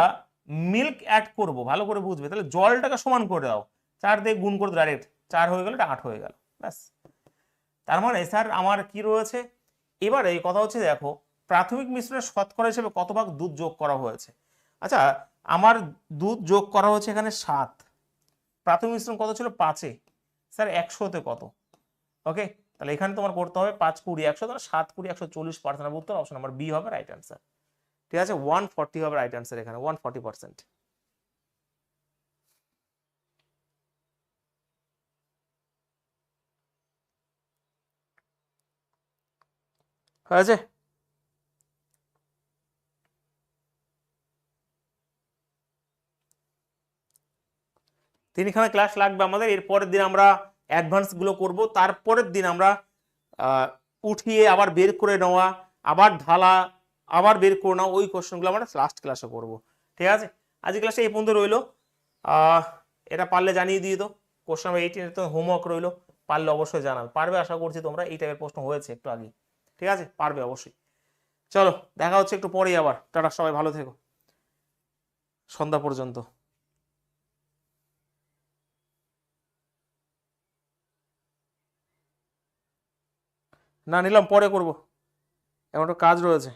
মিল্ক অ্যাড করব, ভালো করে বুঝবে, তাহলে জলটাকে সমান করে দাও, 4 দিয়ে গুণ করে ডাইরেক্ট 4 হয়ে গেল, এটা 8 হয়ে গেল, ব্যাস। তার মানে স্যার আমার কি রয়েছে, এবারে এই কথা হচ্ছে দেখো প্রাথমিক মিশ্রণের শতকরা হিসেবে কত ভাগ দুধ যোগ করা হয়েছে। আচ্ছা আমার দুধ যোগ করা হয়েছে এখানে 7, প্রাথমিক মিশ্রণ কত ছিল 5-এ, স্যার 100-তে কত, ওকে, তাহলে এখানে তোমার করতে হবে 5 20 100, তাহলে 7 20 140%, উত্তর অপশন নাম্বার বি হবে রাইট অ্যান্সার। ঠিক আছে, 140 হবে রাইট অ্যান্সার, এখানে 140%। হয়েছে। তিনখানা ক্লাস লাগবে আমাদের, এর পরের দিন আমরা অ্যাডভান্স গুলো করব, তারপরের দিন আমরা উঠিয়ে আবার বের করে নেওয়া, আবার ঢালা, আবার বের করে নেওয়া, ওই কোশ্চেনগুলো আমরা লাস্ট ক্লাসে করব। ঠিক আছে, আজকে ক্লাসে এই পর্যন্ত রইলো। এটা পারলে জানিয়ে দিয়ে তো, কোশ্চেন নাম্বার 18 তো হোমওয়ার্ক রইলো, পারলে অবশ্যই জানাবে, পারবে আশা করছি তোমরা, এই টাইপের প্রশ্ন হয়েছে একটু আগে। ঠিক আছে, পারবে অবশ্যই। চলো দেখা হচ্ছে একটু পরেই আবার, টাটা, সবাই ভালো থেকো সন্ধ্যা পর্যন্ত। না নিলাম, পরে করব, এখন একটা কাজ রয়েছে।